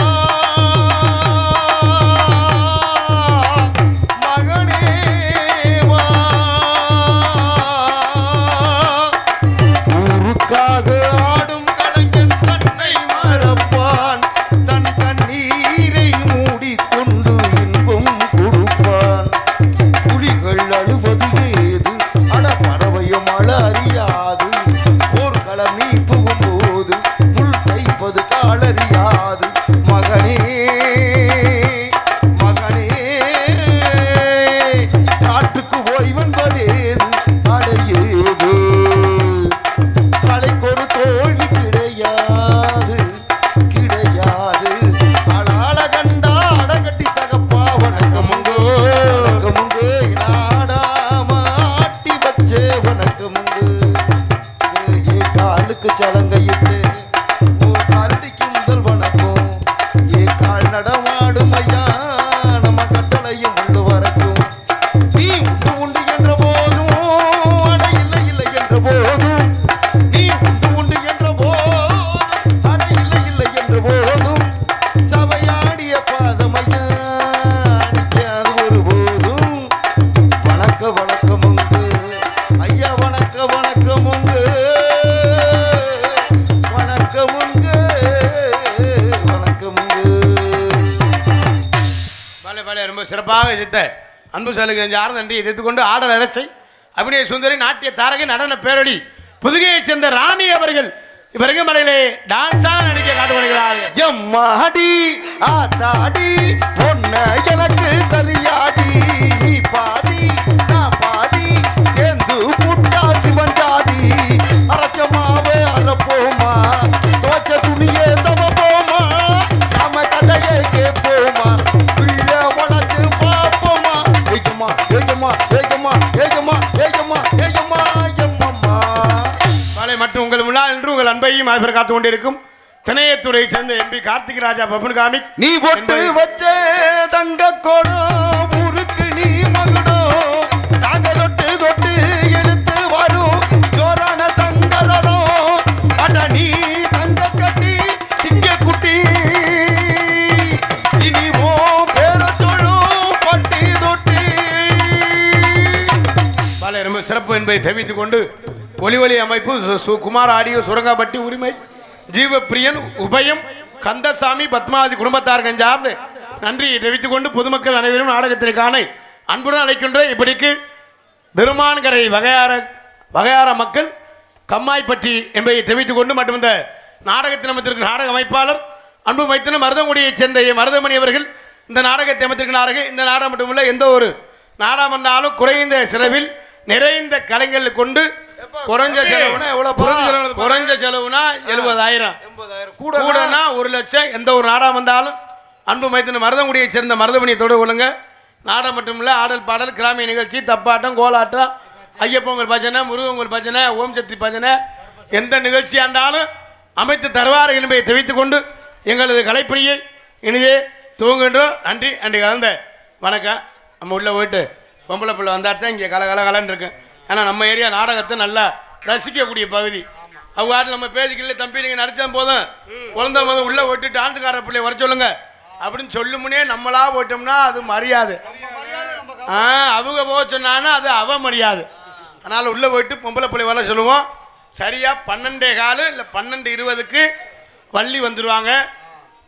சிறப்பாக சித்த அன்பு சாலுக்கு நெஞ்சார்ந்த நன்றியை தெரிவித்துக் கொண்டு ஆடல் அரசை அபிநய சுந்தரி, நாட்டிய தாரகை, நடன பேரொழி புதுகையை சேர்ந்த ராணி அவர்கள் இவருக்கு மலையிலே டான்ஸா நடிக்க காட்டு வருகிறார்கள். எம்மாடி ஆத்தாடி பொண்ண எனக்கு தரியாடி, நீ பாதி நான் பாதி சேர்ந்து புட்டா சிவஞ்சாதி, அரைச்சமாவே அரைப்போமா, தோச்ச துணியே தவப்போமா, நாம கதையை கேட்போமா, உள்ள வளர்த்து பார்ப்போமா. ஏஜமா ஏஜமா ஏஜமா ஏஜமா ஏஜமா ஏஜமா எம்மம்மா. மாலை மற்றும் உங்கள் முன்னால் என்று உங்கள் அன்பையும் அவர் காத்து கொண்டிருக்கும் திணையத்துறை சேர்ந்த எம்பி கார்த்திக் ராஜா பபன் காமிக். நீ பொட்டு வச்ச தங்க கோடம் ஊருக்கு நீ மகுடம், நாங்க தொட்டு தொட்டு எழுத்து வரும் ஜோரான தங்கரடம், அட நீ தங்க கட்டி சிங்க குட்டி, இனி ஓ பேர சொல்லும் பட்டி தொட்டி. மாலை ரொம்ப சிறப்பு என்பதை தெரிவித்துக் கொண்டு ஒலி அமைப்பு குமார் ஆடியோ சுரங்காப்பட்டி உரிமை ஜீவப்பிரியன் உபயம் கந்தசாமி பத்மாவதி குடும்பத்தார்கள் சார்ந்து நன்றியை தெரிவித்துக் கொண்டு பொதுமக்கள் அனைவரும் நாடகத்திற்கான அன்புடன் அழைக்கின்ற இப்படிக்கு திருமான்கரை வகையார மக்கள் கம்மாய்பட்டி என்பதை தெரிவித்துக் கொண்டு மற்றும் இந்த நாடகத்தின் அமைத்திற்கு நாடக அமைப்பாளர் அன்பு மைத்தன மருதங்குடியைச் சேர்ந்த மருதமணி அவர்கள் இந்த நாடகத்தை அமைத்திருக்கிறார்கள். இந்த நாடகம் மட்டுமல்ல, எந்த ஒரு நாடகம் வந்தாலும் குறைந்த செலவில் நிறைந்த கலைஞர்கள் கொண்டு குறைஞ்ச செலவுனா எவ்வளவு? குறைஞ்ச செலவுனா 70,000, கூடனா 1,00,000. எந்த ஒரு நாடகம் வந்தாலும் அன்பு மைத்தின மருதங்குடியைச் சேர்ந்த மருதமணியை தொடர்பு கொள்ளுங்க. நாடகம் மட்டுமில்ல, ஆடல் பாடல், கிராமிய நிகழ்ச்சி, தப்பாட்டம், கோலாட்டம், ஐயப்பொங்கல் பஜனை, முருகங்கள் பஜனை, ஓம் சக்தி பஜனை, எந்த நிகழ்ச்சியாக இருந்தாலும் அமைத்து தருவார்கள் என்பதை தெரிவித்துக் கொண்டு எங்களது கலைப்பணியை இனிதே துவங்குகின்றோம். நன்றி. நன்றி கலந்த வணக்கம். நம்ம உள்ளே போயிட்டு பொம்பளை பிள்ளை வந்தாத்தான் இங்கே கலன்னு இருக்கு. ஏன்னா நம்ம ஏரியா நாடகத்தை நல்லா ரசிக்கக்கூடிய பகுதி. அவங்க நம்ம பேசிக்கல, தம்பி நீங்கள் நடித்தா போதும், குழந்தை போதும் உள்ளே போயிட்டு டான்ஸுக்கார பிள்ளைய வர சொல்லுங்க அப்படின்னு சொல்லுமுன்னே நம்மளா போயிட்டோம்னா அது மரியாதை. அவங்க போக சொன்னான்னா அது அவ மரியாதை. அதனால் உள்ளே போயிட்டு பொம்பளை பிள்ளை வர சொல்லுவோம். சரியாக 12:15 இல்லை 12:20 வள்ளி வந்துடுவாங்க.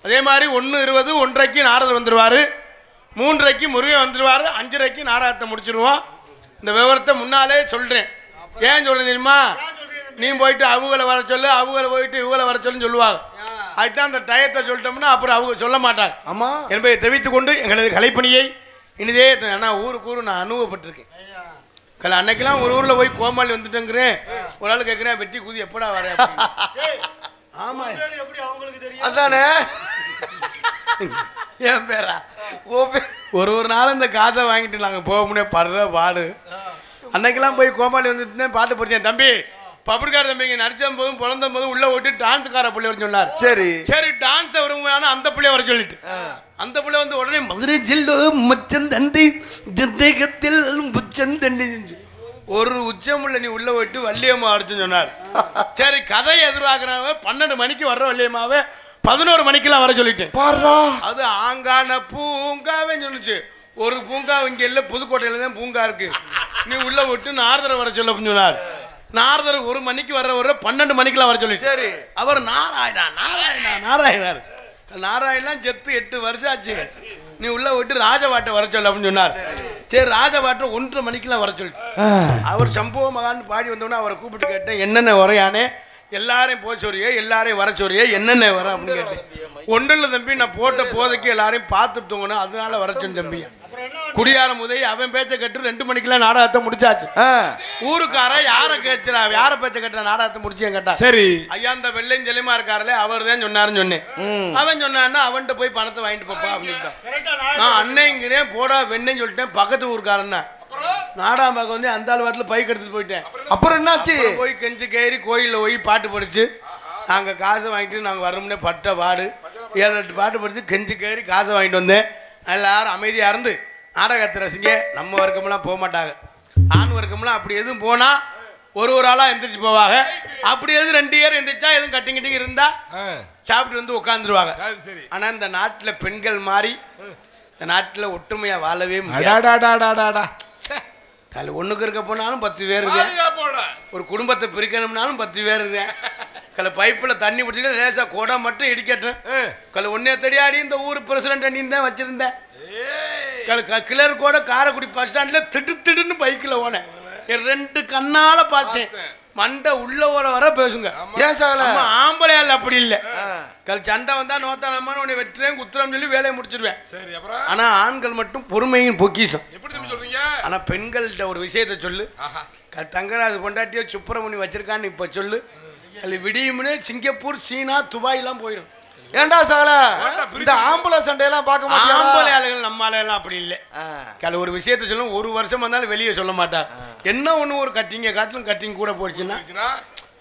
அதே மாதிரி 1:20 1:30 நாரதர் வந்துடுவார். 3:30 முருகன் வந்துடுவார். 5:30 நாடகத்தை முடிச்சிடுவோம். இந்த விவரத்தை முன்னாலே சொல்கிறேன். ஏன் சொல்கிறேன் தெரியுமா? நீ போயிட்டு அவங்கள வர சொல்லு, அவங்கள போயிட்டு இவங்களை வர சொல்லுன்னு சொல்லுவாங்க. அதுதான் அந்த டயத்தை சொல்லிட்டோம்னா அப்புறம் அவங்க சொல்ல மாட்டாங்க. ஆமாம் என்பதை தெரிவித்துக் கொண்டு எங்களது கலைப்பணியை இனிதே ஆனால் ஊருக்கு நான் அனுபவப்பட்டிருக்கேன். அன்னைக்கெல்லாம் ஒரு ஊரில் போய் கோமாளி வந்துட்டேங்கிறேன். ஒரு ஆள் கேட்குறேன், வெட்டி கூதி எப்படா வர? ஆமாம், அதானே என் பேரா. ஒரு நாள் இந்த காசை வாங்கிட்டு நாங்கள் போக முடியாது, படுற பாடு. அன்னைக்கெல்லாம் போய் கோமாளி வந்துட்டு பாட்டு படித்தேன். தம்பி பப்ளிக்கார தம்பிங்க நடிச்ச போதும் பிறந்த போதும் உள்ள போயிட்டு டான்ஸுக்கார பிள்ளை வர சொன்னார். சரி சரி டான்ஸை வருமான அந்த பிள்ளைய வர சொல்லிட்டு அந்த பிள்ளை வந்து உடனே மதுரை ஜில்லு முச்சந்தண்டி ஜந்தேகத்தில் முச்சந்தண்டி ஒரு உச்சமுள்ள நீ உள்ள போயிட்டு வள்ளியம்மா அடிச்சுன்னு சொன்னார். சரி கதையை எதிர்பார்க்குறாங்க. 12 மணிக்கு வர்ற வள்ளியம்மாவை 11 மணிக்கெல்லாம் வர சொல்லிட்டேன். அது ஆங்கான பூங்காவே சொல்லிச்சு. ஒரு பூங்கா இங்கே இல்லை, புதுக்கோட்டையில தான் பூங்கா இருக்கு. நீ உள்ள விட்டு நாரதரை வர சொல்ல சொன்னார். நாரதர் 1 மணிக்கு வர்ற 12 மணிக்கெல்லாம் வர சொல்லி. சரி அவர் நாராயணர் நாராயணலாம் செத்து 8 வருஷம் ஆச்சு. நீ உள்ள விட்டு ராஜவாட்டை வர சொல்ல அப்படின்னு சொன்னார். சரி ராஜவாட்டை 1:30 மணிக்கெல்லாம் வர சொல்லி. அவர் சம்பவ மகான் பாடி வந்தோடனே அவரை கூப்பிட்டு கேட்டேன், என்னென்ன வரையானே, எல்லாரையும் போக சொல்றியே, எல்லாரையும் வர சொல்றியே, என்னென்ன வர அப்படின்னு கேட்டேன். ஒன்றில் தம்பி நான் போட்ட போதைக்கு எல்லாரையும் பார்த்துட்டு தூங்கணும், அதனால வர சொன்ன தம்பி. குடியாரம் உதவி அவன் பேச்சை கட்டு 2 மணிக்கெல்லாம் நாடகத்தை முடிச்சாச்சு. ஊருக்கார யாரை கேட்கிறா, யாரை பேச்சை கட்டுற நாடகத்தை முடிச்சேன் கேட்டா. சரி ஐயா இந்த வெள்ளையும் செலிமா இருக்காருல்ல அவர் தான் சொன்னாருன்னு சொன்னேன். அவன் சொன்னான்னா அவன்கிட்ட போய் பணத்தை வாங்கிட்டு போப்பா அப்படின்ட்டான். நான் அன்னைங்கிறேன் போடா வெண்ணைன்னு சொல்லிட்டேன். பக்கத்து ஊருக்காரன்னா நாடகம் பார்க்க வந்து அந்த ஆள் வாட்டில் பைக் எடுத்துட்டு போயிட்டேன். அப்புறம் என்னாச்சு? போய் கெஞ்சி கேறி கோயிலில் போய் பாட்டு படிச்சு நாங்கள் காசை வாங்கிட்டு நாங்கள் வரோம்னே பட்ட பாடு 7-8 பாட்டு படித்து கெஞ்சி கேறி காசை வாங்கிட்டு வந்தேன். எல்லாரும் அமைதியாக இருந்து நாடகத்தை ரசிங்க. நம்ம வர்க்கமெல்லாம் போக மாட்டாங்க, ஆண் வர்க்கமெல்லாம் அப்படி எதுவும் போனால் ஒரு ஆளாக எந்திரிச்சு போவாங்க. அப்படி எதுவும் 2 பேர் எந்திரிச்சா எதுவும் கட்டிங் இருந்தால் சாப்பிட்டு வந்து உட்காந்துருவாங்க. ஆனால் இந்த நாட்டில் பெண்கள் மாதிரி இந்த நாட்டில் ஒற்றுமையாக வாழவே முடியாது. கல் ஒன்றுக்கு இருக்க போனாலும் 10 பேர் இருக்கேன். ஒரு குடும்பத்தை பிரிக்கணும்னாலும் 10 பேர் இருக்கேன். கல் பைப்பில் தண்ணி பிடிச்சிட்டு லேசாக குடம் மட்டும் இடிக்கட்டும். கல் ஒன்னே தடியாடி இந்த ஊர் பிரசிடண்ட் அண்ணி தான் வச்சிருந்தேன். கல் கிளர் கூட காரைக்குடி பஸ் ஸ்டாண்டில் திடுன்னு பைக்கில் போனேன். 2 கண்ணால பார்த்தேன். மண்டை உள்ள வர பேசுங்க. ஏன் சாகல? ஆம்பளையால் அப்படி இல்ல. சண்டை வந்தா நோத்தானமான உன்னை வெட்டுறேன் குத்துறேன்னு சொல்லி வேலையை முடிச்சிருவேன். சரி, அப்புறம் ஆனா ஆண்கள் மட்டும் பொறுமையின் பொக்கிஷம். எப்படி சொல்றீங்க? ஆனா பெண்கள்கிட்ட ஒரு விஷயத்த சொல்லு. தங்கராஜ் பொண்டாட்டியோ சுப்பிரமணி வச்சிருக்கான்னு இப்ப சொல்லு. விடியும்னு சிங்கப்பூர், சீனா, துபாய் எல்லாம் போயிடும். ஏண்டா சாகல? இந்த ஆம்பளை சண்டையெல்லாம் பார்க்க மாட்டியா? ஆம்பளை ஆளுகள் நம்மால எல்லாம் அப்படி இல்லை. ஒரு விஷயத்த சொல்லும், 1 வருஷம் வந்தாலும் வெளியே சொல்ல மாட்டா. என்ன ஒண்ணு ஒரு கட்டிங்க காட்டிலும் கட்டிங் கூட போயிடுச்சுன்னா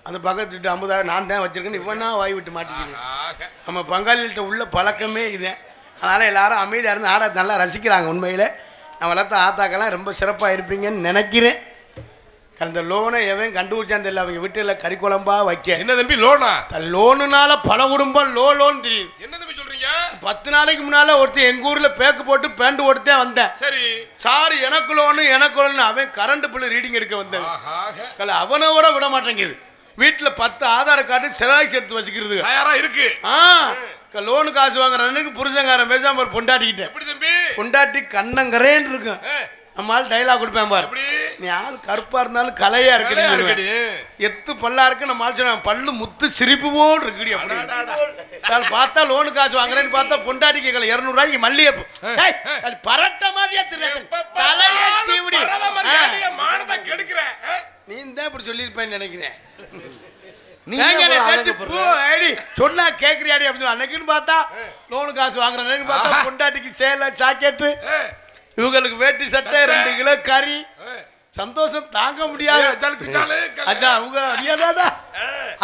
அந்த பக்கத்து 50,000 நான் தான் வச்சிருக்கேன்னு இவனா வாய் விட்டு மாட்டிக்கிறேன். நம்ம பங்காளிகிட்ட உள்ள பழக்கமே இது. அதனால எல்லாரும் அமைதியாக இருந்து ஆட நல்லா ரசிக்கிறாங்க. உண்மையில நான் வளர்த்த ஆத்தாக்கெல்லாம் ரொம்ப சிறப்பாக இருப்பீங்கன்னு நினைக்கிறேன். அந்த லோனை எவன் கண்டுபிடிச்சான் தெரியல. அவங்க வீட்டுல கறி குழம்பா வைக்க. என்ன தம்பி லோனா? லோனுனால பல குடும்பம் லோன் தெரியும். என்ன தம்பி சொல்றீங்க? 10 நாளைக்கு முன்னால ஒருத்தர் எங்க ஊர்ல பேக்கு போட்டு பேண்ட் ஓடுத்தே வந்தேன். சரி சார், எனக்கு லோனு அவன் கரண்ட் பில்லு ரீடிங் எடுக்க வந்தேன். அவனோட விட மாட்டேங்குது. வீட்டுல 10 ஆதார் கார்டு செராக்ஸ் எடுத்து வச்சுக்கிறது இருக்கு. லோனு காசு வாங்குறான்னு புருஷங்காரன் பேசாம ஒரு பொண்டாட்டிக்கிட்ட பொண்டாட்டி கண்ணங்கரேன்னு இருக்கும். நம்மால் டைலாக் கொடுப்பேன் பாரு, நீ ஆள் கருப்பா இருந்தாலும் கலையா இருக்கு, எத்து பல்லா இருக்கு. நம்ம ஆள் சொன்ன பல்லு முத்து சிரிப்பு போல் இருக்குடி. பார்த்தா லோனு காசு வாங்குறேன்னு பார்த்தா பொண்டாட்டி கேட்கல 200 ரூபாய்க்கு மல்லிகைப்பூ பரட்ட மாதிரியா தெரியாது. நீ தான் இப்படி சொல்லியிருப்பேன்னு நினைக்கிறேன். சொன்னா கேக்குறியாடி அப்படின்னு அன்னைக்குன்னு பார்த்தா லோனு காசு வாங்குறேன்னு பார்த்தா பொண்டாட்டிக்கு சேலை ஜாக்கெட்டு, இவங்களுக்கு வேட்டி சட்டை, 2 கிலோ கறி. சந்தோஷம் தாங்க முடியாது. அதான் அவங்க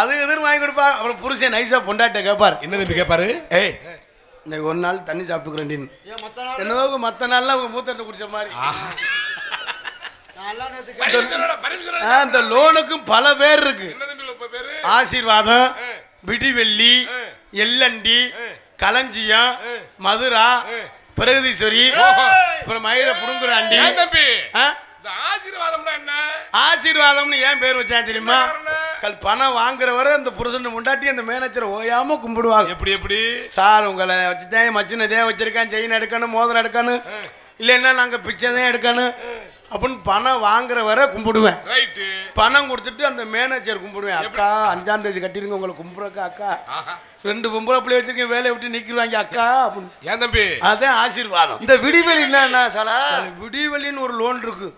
அது எதிர் வாங்கி கொடுப்பா. அப்புறம் புருஷன் நைஸா பொண்டாட்ட கேட்பாரு. என்ன தம்பி கேட்பாரு? ஏய் இன்னைக்கு ஒரு நாள் தண்ணி சாப்பிட்டுக்கிறேன். என்னவோ மற்ற நாள்லாம் அவங்க மூத்தத்தை குடிச்ச மாதிரி. அந்த லோனுக்கும் பல பேர் இருக்கு. ஆசீர்வாதம், விடிவெள்ளி, எல்லண்டி, களஞ்சியம், மதுரா, பிரகதீஸ்வரி, அப்புறம் மயில புடுங்குறாண்டி. ஆசீர்வாதம்னு ஏன் பேர் வச்சா தெரியுமா? பணம் வாங்குறவரை அந்த புருஷன் முண்டாட்டி அந்த மேனேஜர் ஓயாம கும்பிடுவாங்க. எப்படி எப்படி சார் உங்களை வச்சுட்டேன், மச்சினதே வச்சிருக்கேன், செயின் எடுக்கணும், மோதிரம் எடுக்கணும், இல்லைன்னா நாங்க பிச்சை தான் எடுக்கணும் அப்படின்னு பணம் வாங்குறவரை கும்பிடுவேன். பணம் கொடுத்துட்டு அந்த மேனேஜர் கும்பிடுவேன். அக்கா 5ஆம் தேதி கட்டிருங்க உங்களை கும்பிடுறக்கா. அக்கா 2 பொம்பளை பிள்ளை வச்சிருக்கேன், வேலையை விட்டு நிற்கிறாங்க அக்கா அப்படின்னு. ஏன் தம்பி? அதான் ஆசீர்வாதம். இந்த விடிவெளி என்ன சார்? விடிவெளின்னு ஒரு லோன் இருக்கு.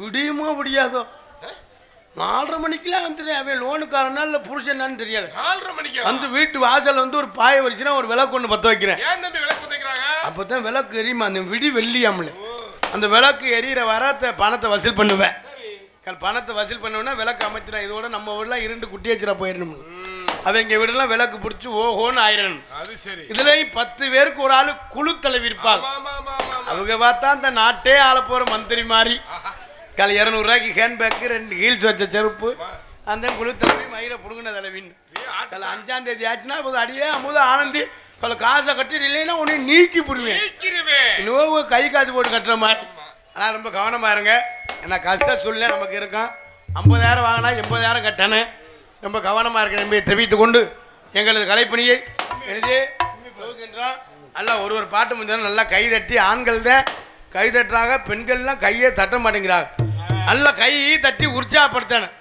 விடியுமோ விடியாதோ 4:30 மணிக்கெல்லாம் வந்துட்டேன். அவன் லோனுக்காரனா இல்லை புருஷனான்னு தெரியாது. 4:30 மணிக்கு வந்து வீட்டு வாசல் வந்து ஒரு பாயை வச்சுன்னா ஒரு விளக்கு ஒன்று பற்ற வைக்கிறேன். அப்போதான் விளக்கு எரியுமா? அந்த விடி வெள்ளியாமல அந்த விளக்கு எரியிற வர பணத்தை வசூல் பண்ணுவேன். பணத்தை வசூல் பண்ணுவேன்னா விளக்கு அமைச்சிடும். இதோட நம்ம வீடெல்லாம் 2 குட்டி வச்சுரா போயிடணும். அவங்க வீடெல்லாம் விளக்கு பிடிச்சி ஓஹோன்னு ஆயிரணும். இதுலயும் 10 பேருக்கு ஒரு ஆளு குழு தலைவி இருப்பாங்க. அவங்க பார்த்தா அந்த நாட்டே ஆள போற மந்திரி மாதிரி. 200 ரூபாய்க்கு ஹேண்ட்பேக்கு, 2 ஹீல்ஸ் வச்ச செருப்பு, அந்த குழு தலைவி மயிரை புடுங்கின தலைவின்னு. 5ஆம் தேதி ஆச்சுன்னா அடியே அமுத ஆனந்தி காசை கட்டிட்டு இல்லைன்னா உன்னை நீக்கி போடுவேன். இன்னும் கை காசு போட்டு கட்டுற மாதிரி. ஆனால் ரொம்ப கவனமா இருங்க. ஏன்னா கஷ்ட சூழ்நிலை நமக்கு இருக்கும். 50,000 வாங்கினா 80,000 கட்டணும். ரொம்ப கவனமா இருக்க நம்பி தெரிவித்து கொண்டு எங்களது கலைப்பணியை எழுதி நல்லா ஒரு பாட்டு முடிஞ்சாலும் நல்லா கை தட்டி, ஆண்கள் தான் கை தட்டுறாங்க, பெண்கள்லாம் கையே தட்ட மாட்டேங்கிறாங்க. நல்லா கை தட்டி உற்சாகப்படுத்தணும்.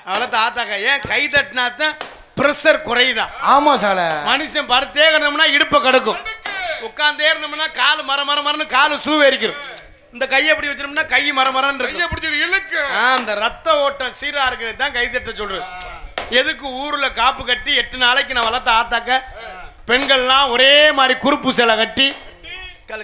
அவ்வளோ தாத்தாக்கா ஏன் கை தட்டினாத்தான் பிரஷர் குறையுதான். ஆமா சால மனுஷன் பருத்தே கிடந்தோம்னா இடுப்பை கிடக்கும், உட்காந்தே இருந்தோம்னா கால் மரமரன்னு காலு சூவேரிக்கிறோம். இந்த கையை எப்படி வச்சிருந்தோம்னா கை மரமரன்னு இழுக்கு. அந்த ரத்த ஓட்டம் சீரா இருக்கிறது தான் கை தட்ட சொல்றது. எதுக்கு ஊர்ல காப்பு கட்டி 8 நாளைக்கு நான் வளர்த்த ஆத்தாக்க பெண்கள்லாம் ஒரே மாதிரி குறுப்பு சேலை கட்டி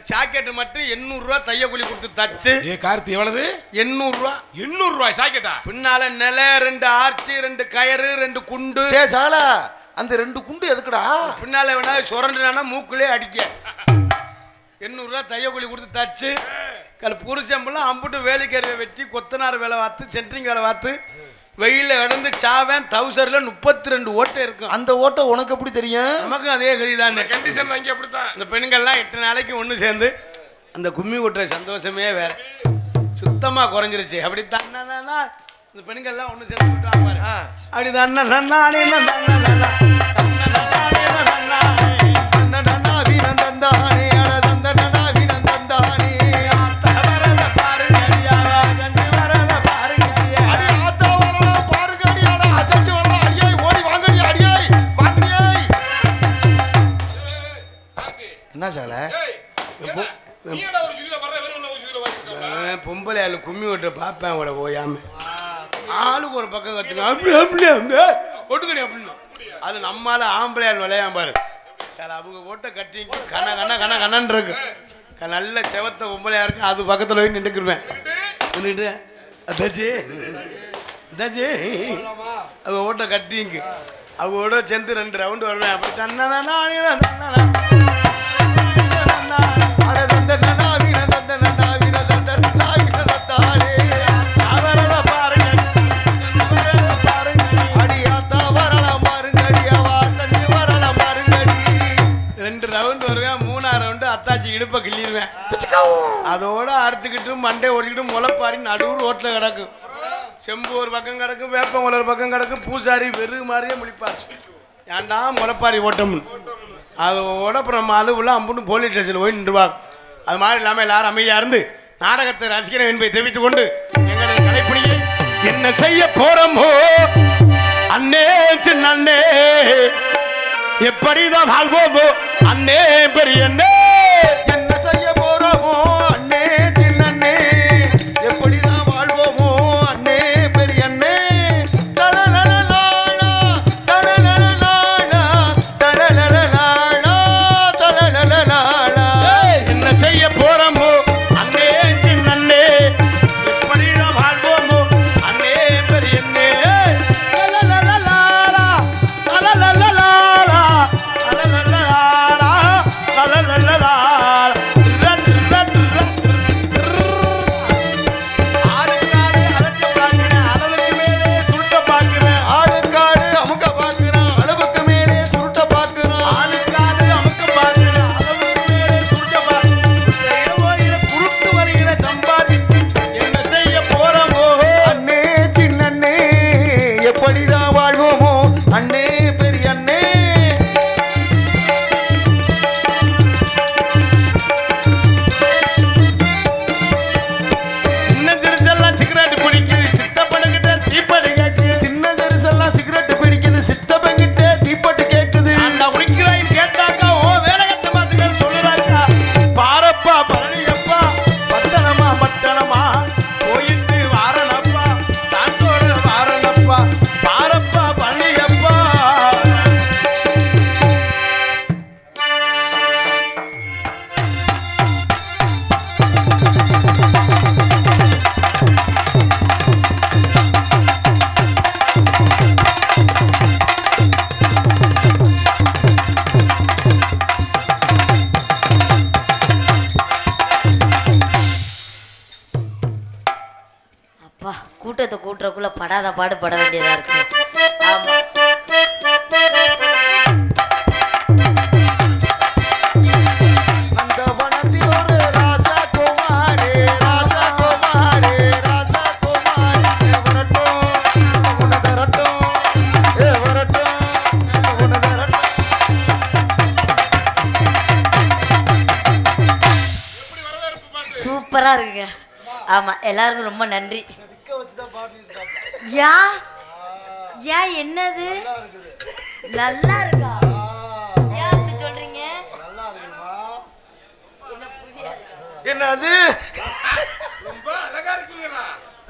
ஜாக்கெட்டு மட்டும் 800 ரூபா தைய கூலி கொடுத்து தச்சு. கார்த்தி எவ்வளவு? 800 ரூபா. 800 ரூபாய் ஜாக்கெட்டா? பின்னால நிலை 2 ஆர்ச்சி, 2 கயறு, 2 குண்டு. சால அந்த 2 குண்டு எதுக்குடா? பின்னால வேணா சுரண்டுனா மூக்குலே அடிக்க. 800 ரூபா தைய கூலி கொடுத்து தச்சு. புருஷம்பெல்லாம் அம்புட்டு வேலைக்கருவை வெட்டி கொத்தனார் வேலை பார்த்து, சென்ட்ரிங் வேலை பார்த்து, வெயில கடந்து சாவேன். தௌசர்ல 32 ஓட்டை இருக்கும். அந்த ஓட்டை உனக்கு எப்படி தெரியும்? நமக்கு அதே கதி தான். இந்த பெண்கள்லாம் 8 நாளைக்கு ஒன்று சேர்ந்து அந்த கும்மி கொட்டுற சந்தோஷமே வேற சுத்தமா குறைஞ்சிருச்சு. அப்படி தன்னா இந்த பெண்கள்லாம் ஒன்று சேர்ந்து அப்படி தன்னானே பாரு பொம்பளை ஆளு கும்மி ஓட்ட பார்ப்பேன் அவளை ஓயாம ஆளுக்கு ஒரு பக்கம் கத்துங்க அப்படி அப்படி ஒட்டுக்கணி அப்படின்னு அது நம்மளால ஆம்பளை ஆள் விளையாம பாரு அவங்க ஓட்ட கட்டி கண்ண கண்ண கண்ண கண்ணன் இருக்கு நல்ல செவத்த பொம்பளையா இருக்கு அது பக்கத்துல போய் நின்றுக்குருவேன் நின்றுட்டு அதாச்சி அதாச்சி அவங்க ஓட்ட கட்டிங்க அவங்களோட சேர்ந்து 2 ரவுண்டு வருவேன் அப்படி தன்னா அத்தாச்சி இடுப்ப கிள்ளிடுவேன் அதோட அறுத்துக்கிட்டு மண்டை ஓடிக்கிட்டு முளைப்பாரி நடுவு ரோட்ல கிடக்கும் செம்பு ஒரு பக்கம் கிடக்கும் வேப்பம் ஒரு பக்கம் கிடக்கும் பூசாரி வெறு மாதிரியே முழிப்பார் ஏன்டா முளைப்பாரி ஓட்டம்னு அதோட அப்புறம் அலுவலாம் அம்புன்னு போலீஸ் ஸ்டேஷனில் போய் நின்றுவாங்க அது மாதிரி இல்லாமல் எல்லாரும் அமைதியாக இருந்து நாடகத்தை ரசிக்கிறேன் என்பதை தெரிவித்துக் கொண்டு எங்களது கலைப்பணியை என்ன செய்ய போறோமோ அண்ணே சின்ன அண்ணே எப்படிதான் வாழ்வோமோ அண்ணே பெரிய அண்ணே என்ன செய்ய போறோமோ அண்ணே சின்னண்ணே எப்படிதான் வாழ்வோமோ அண்ணே பெரிய அண்ணே தலலலலாலா தலலலலாலா தலலலலாலா தலலலலாலா என்ன செய்ய போறோமோ அண்ணே சின்னண்ணே எப்படிதான் வாழ்வோமோ அண்ணே பெரிய அண்ணே தலலலலாலா தலலலலாலா கூட்டத்தை கூட்டுறக்குள்ள படாத பாடு பட வேண்டியதா இருக்கு. ஆமா சூப்பரா இருக்குங்க. ஆமா எல்லாருக்கும் ரொம்ப நன்றி. யா யா என்னது நல்லா இருக்கா? யா அப்படி சொல்றீங்க? என்னது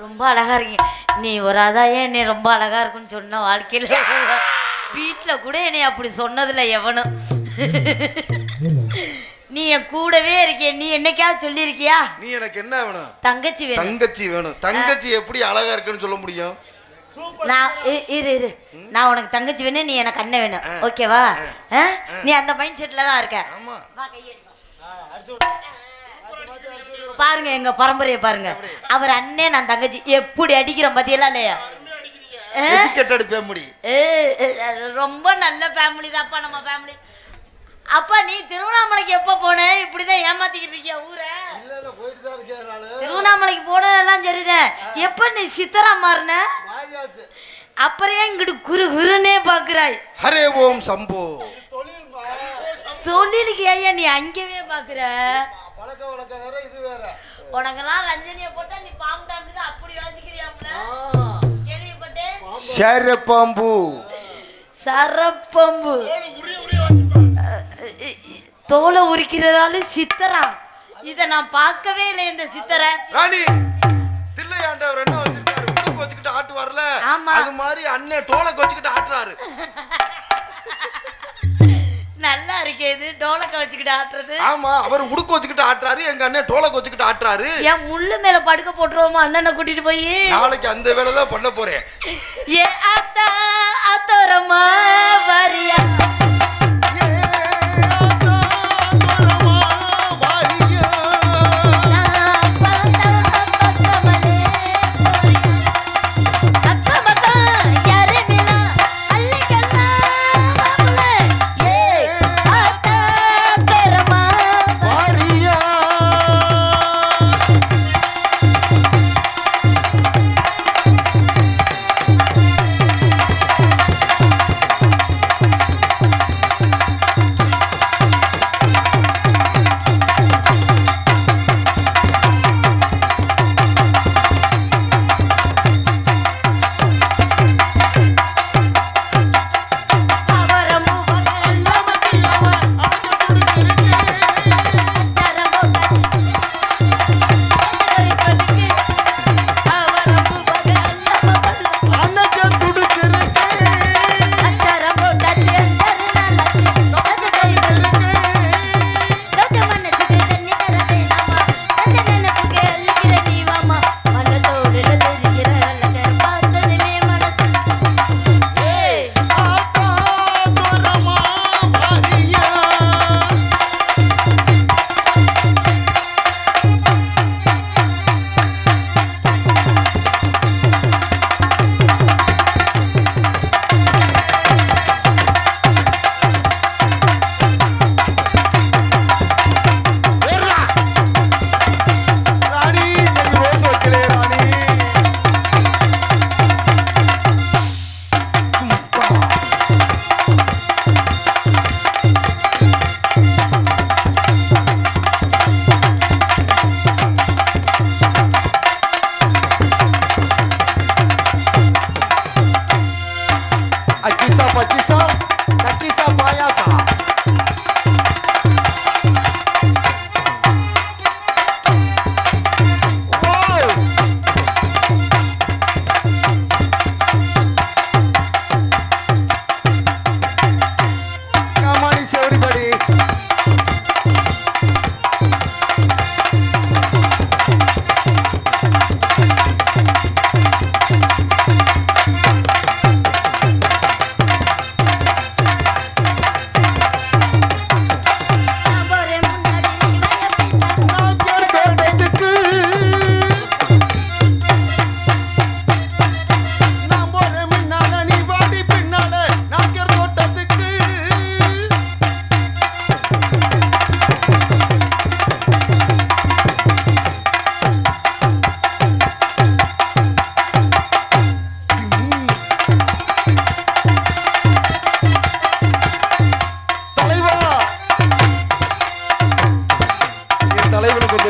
ரொம்ப அழகா இருக்கீங்க. நீ ஒரு அதாயே என்னை ரொம்ப அழகா இருக்குன்னு சொன்ன வாழ்க்கையில வீட்டுல கூட என்னை அப்படி சொன்னதில்ல எவனும். நீ என் கூடவே இருக்கிய. நீ என்னைக்காவது சொல்லியிருக்கியா நீ எனக்கு என்ன வேணும்? தங்கச்சி வேணும். தங்கச்சி வேணும். தங்கச்சி எப்படி அழகா இருக்குன்னு சொல்ல முடியும்? நான் இரு நான் உனக்கு தங்கச்சி வேணும், நீ எனக்கு அண்ணன் வேணும். ஓகேவா? நீ அந்த மைண்ட் செட்ல தான் இருக்க. பாருங்க எங்க பரம்பரையை பாருங்க. அவர் அண்ணன் நான் தங்கச்சி எப்படி அடிக்கிறோம் பாத்தியெல்லாம் இல்லையா? ரொம்ப நல்ல ஃபேமிலி தான்ப்பா நம்ம ஃபேமிலி. அப்பா நீ திருவண்ணாமலைக்கு எப்ப போன? இப்படிதான் ஏமாத்திக்கிட்டு இருக்கியா ஊரை? திருவண்ணாமலைக்கு போனதெல்லாம் சரிதான். எப்ப நீ சித்தரா மாறின? அப்புறம் இங்கிட்டு குரு குருன்னே பாக்குறாய். ஹரே ஓம் சம்போ. தொழிலுக்கு ஐயா நீ அங்கவே பாக்குற. உனக்கெல்லாம் ரஞ்சனிய போட்டா நீ பாம்பு டான்ஸுக்கு அப்படி வாசிக்கிறியாம்ல? கேள்விப்பட்டேன். சரப்பாம்பு சரப்பம்பு தோலை உரிக்கிறதால சித்தரா. இத நான் பார்க்கவே இல்லை இந்த சித்தரை. ராணி ஆண்டவர் என்ன வச்சிருக்காரு? உடுக்கு வச்சுக்கிட்டு ஆட்டுவார்ல, ஆமா. அது மாதிரி அண்ணன் டோலக் வச்சுக்கிட்டு ஆட்டுறாரு. நல்லா இருக்கே இது டோலக்க வச்சுக்கிட்டு ஆட்டுறது. ஆமா, அவர் உடுக்கு வச்சுக்கிட்டு ஆட்டுறாரு, எங்க அண்ணன் டோலக் வச்சுக்கிட்டு ஆட்டுறாரு. என் முள்ளு மேல படுக்க போட்டுருவோமா அண்ணனை கூட்டிட்டு போய்? நாளைக்கு அந்த வேலை தான் பண்ண போறேன். ஏ அத்தா அத்தோரமா வரியா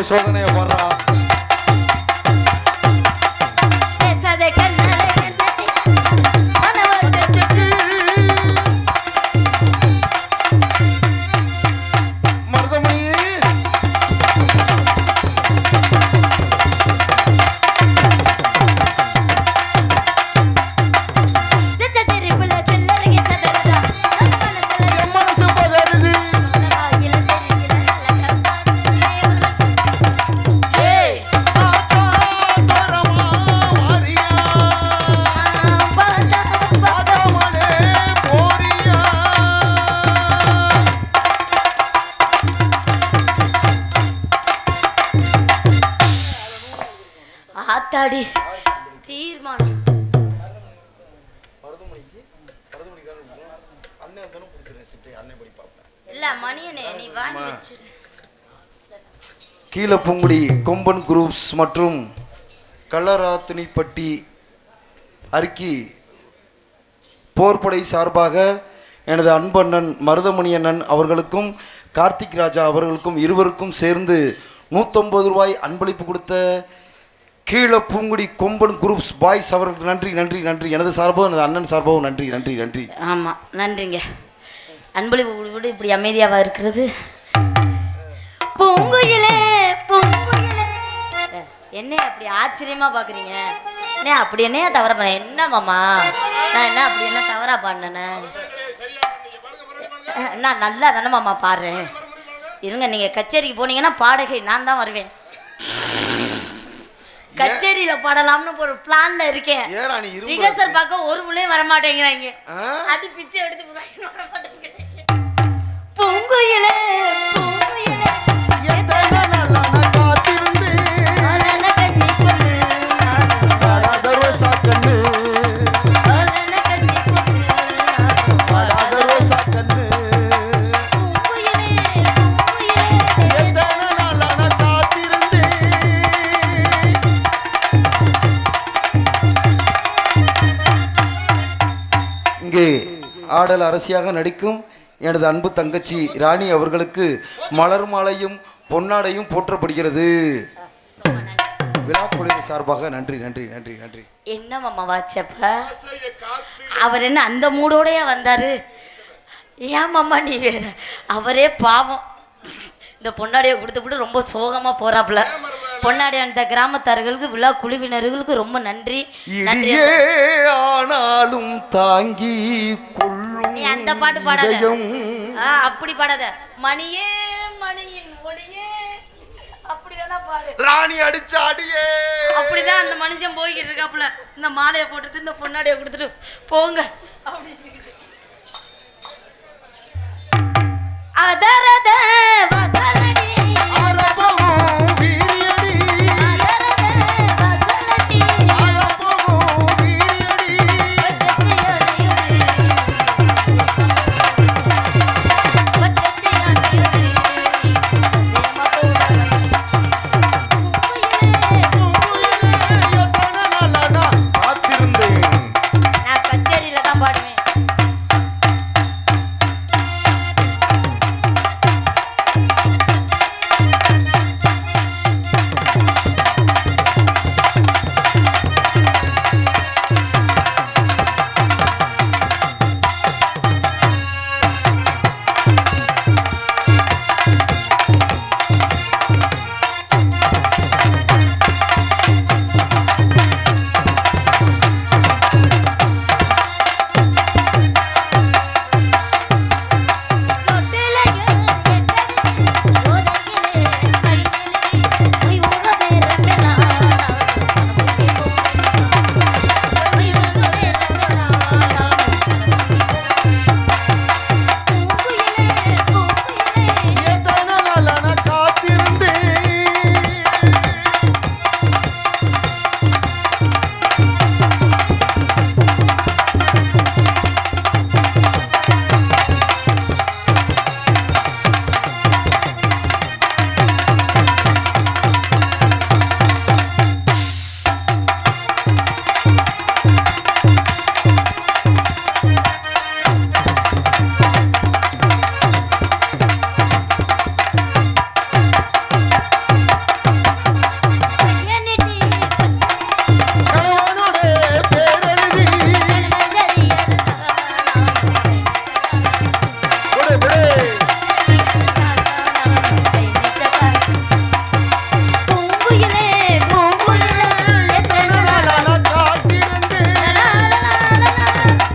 சோதனையை வர்றா. ஆத்தாடி தீர்மானம் இல்ல மணியனே நீ வாங்கி வச்சிரு. கீழப்புங்குடி கொம்பன் குரூப்ஸ் மற்றும் கள்ளராத்தினிப்பட்டி அருக்கி போர்படை சார்பாக எனது அன்பண்ணன் மருதமணி அண்ணன் அவர்களுக்கும் கார்த்திக் ராஜா அவர்களுக்கும் இருவருக்கும் சேர்ந்து 150 ரூபாய் அன்பளிப்பு கொடுத்த கீழப்புங்குடி கொம்பன் குரூப்ஸ் பாய்ஸ் அவர்களுக்கு நன்றி நன்றி நன்றி. எனது சார்பாகவும் எனது அண்ணன் சார்பாகவும் நன்றி நன்றி நன்றி. ஆமாம் நன்றிங்க. அன்பளிப்பு இப்படி அமைதியாவா இருக்கிறது? பூங்குயிலே பூங்குயிலே என்ன அப்படி ஆச்சரியமா பாக்குறீங்க? என்ன அப்படி என்னையா தவறா பண்ண? என்ன மாமா நான் என்ன அப்படி என்ன தவறா பண்ணேன்னு? நான் நல்லா தானே மாமா பாடுறேன். இருங்க, நீங்க கச்சேரிக்கு போனீங்கன்னா பாடகை நான் தான் வருவேன். கச்சேரியில பாடலாம்னு ஒரு பிளான்ல இருக்கேன். ரிகர்சல் பார்க்க ஒரு முள்ளையும் வர மாட்டேங்கிறாங்க. அது பிச்சை எடுத்து வர மாட்டேங்கிறாங்க. பூங்குயிலே பூங்குயிலே இங்கே ஆடல் அரசியாக நடிக்கும் எனது அன்பு தங்கச்சி ராணி அவர்களுக்கு மலர் மாலையும் பொன்னாடையும் போற்றப்படுகிறது. விழாக்குழுவின் சார்பாக நன்றி நன்றி நன்றி நன்றி. என்ன மாமா வாட்சப்ப அவர் என்ன அந்த மூடோடய வந்தாரு? ஏன் மாமா நீ வேற? அவரே பாவம் இந்த பொன்னாடியை கொடுத்துவிட்டு ரொம்ப சோகமா போறாப்புல. பொன்னாடி அந்த கிராமத்தார்களுக்கு விழா குழுவினர்களுக்கு ரொம்ப நன்றி. ஆனாலும் தாங்கி கொள்ளும். நீ அந்த பாட்டு பாடாத, அப்படி பாடாத. மணியே மணியின் ஒளியே அப்படி வேணா பாடு. ராணி அடிச்ச அடியே அப்படிதான் அந்த மனுஷன் போய்கிட்டு இருக்காப்புல. இந்த மாலையை போட்டுட்டு இந்த பொன்னாடியை கொடுத்துட்டு போங்க. அதரத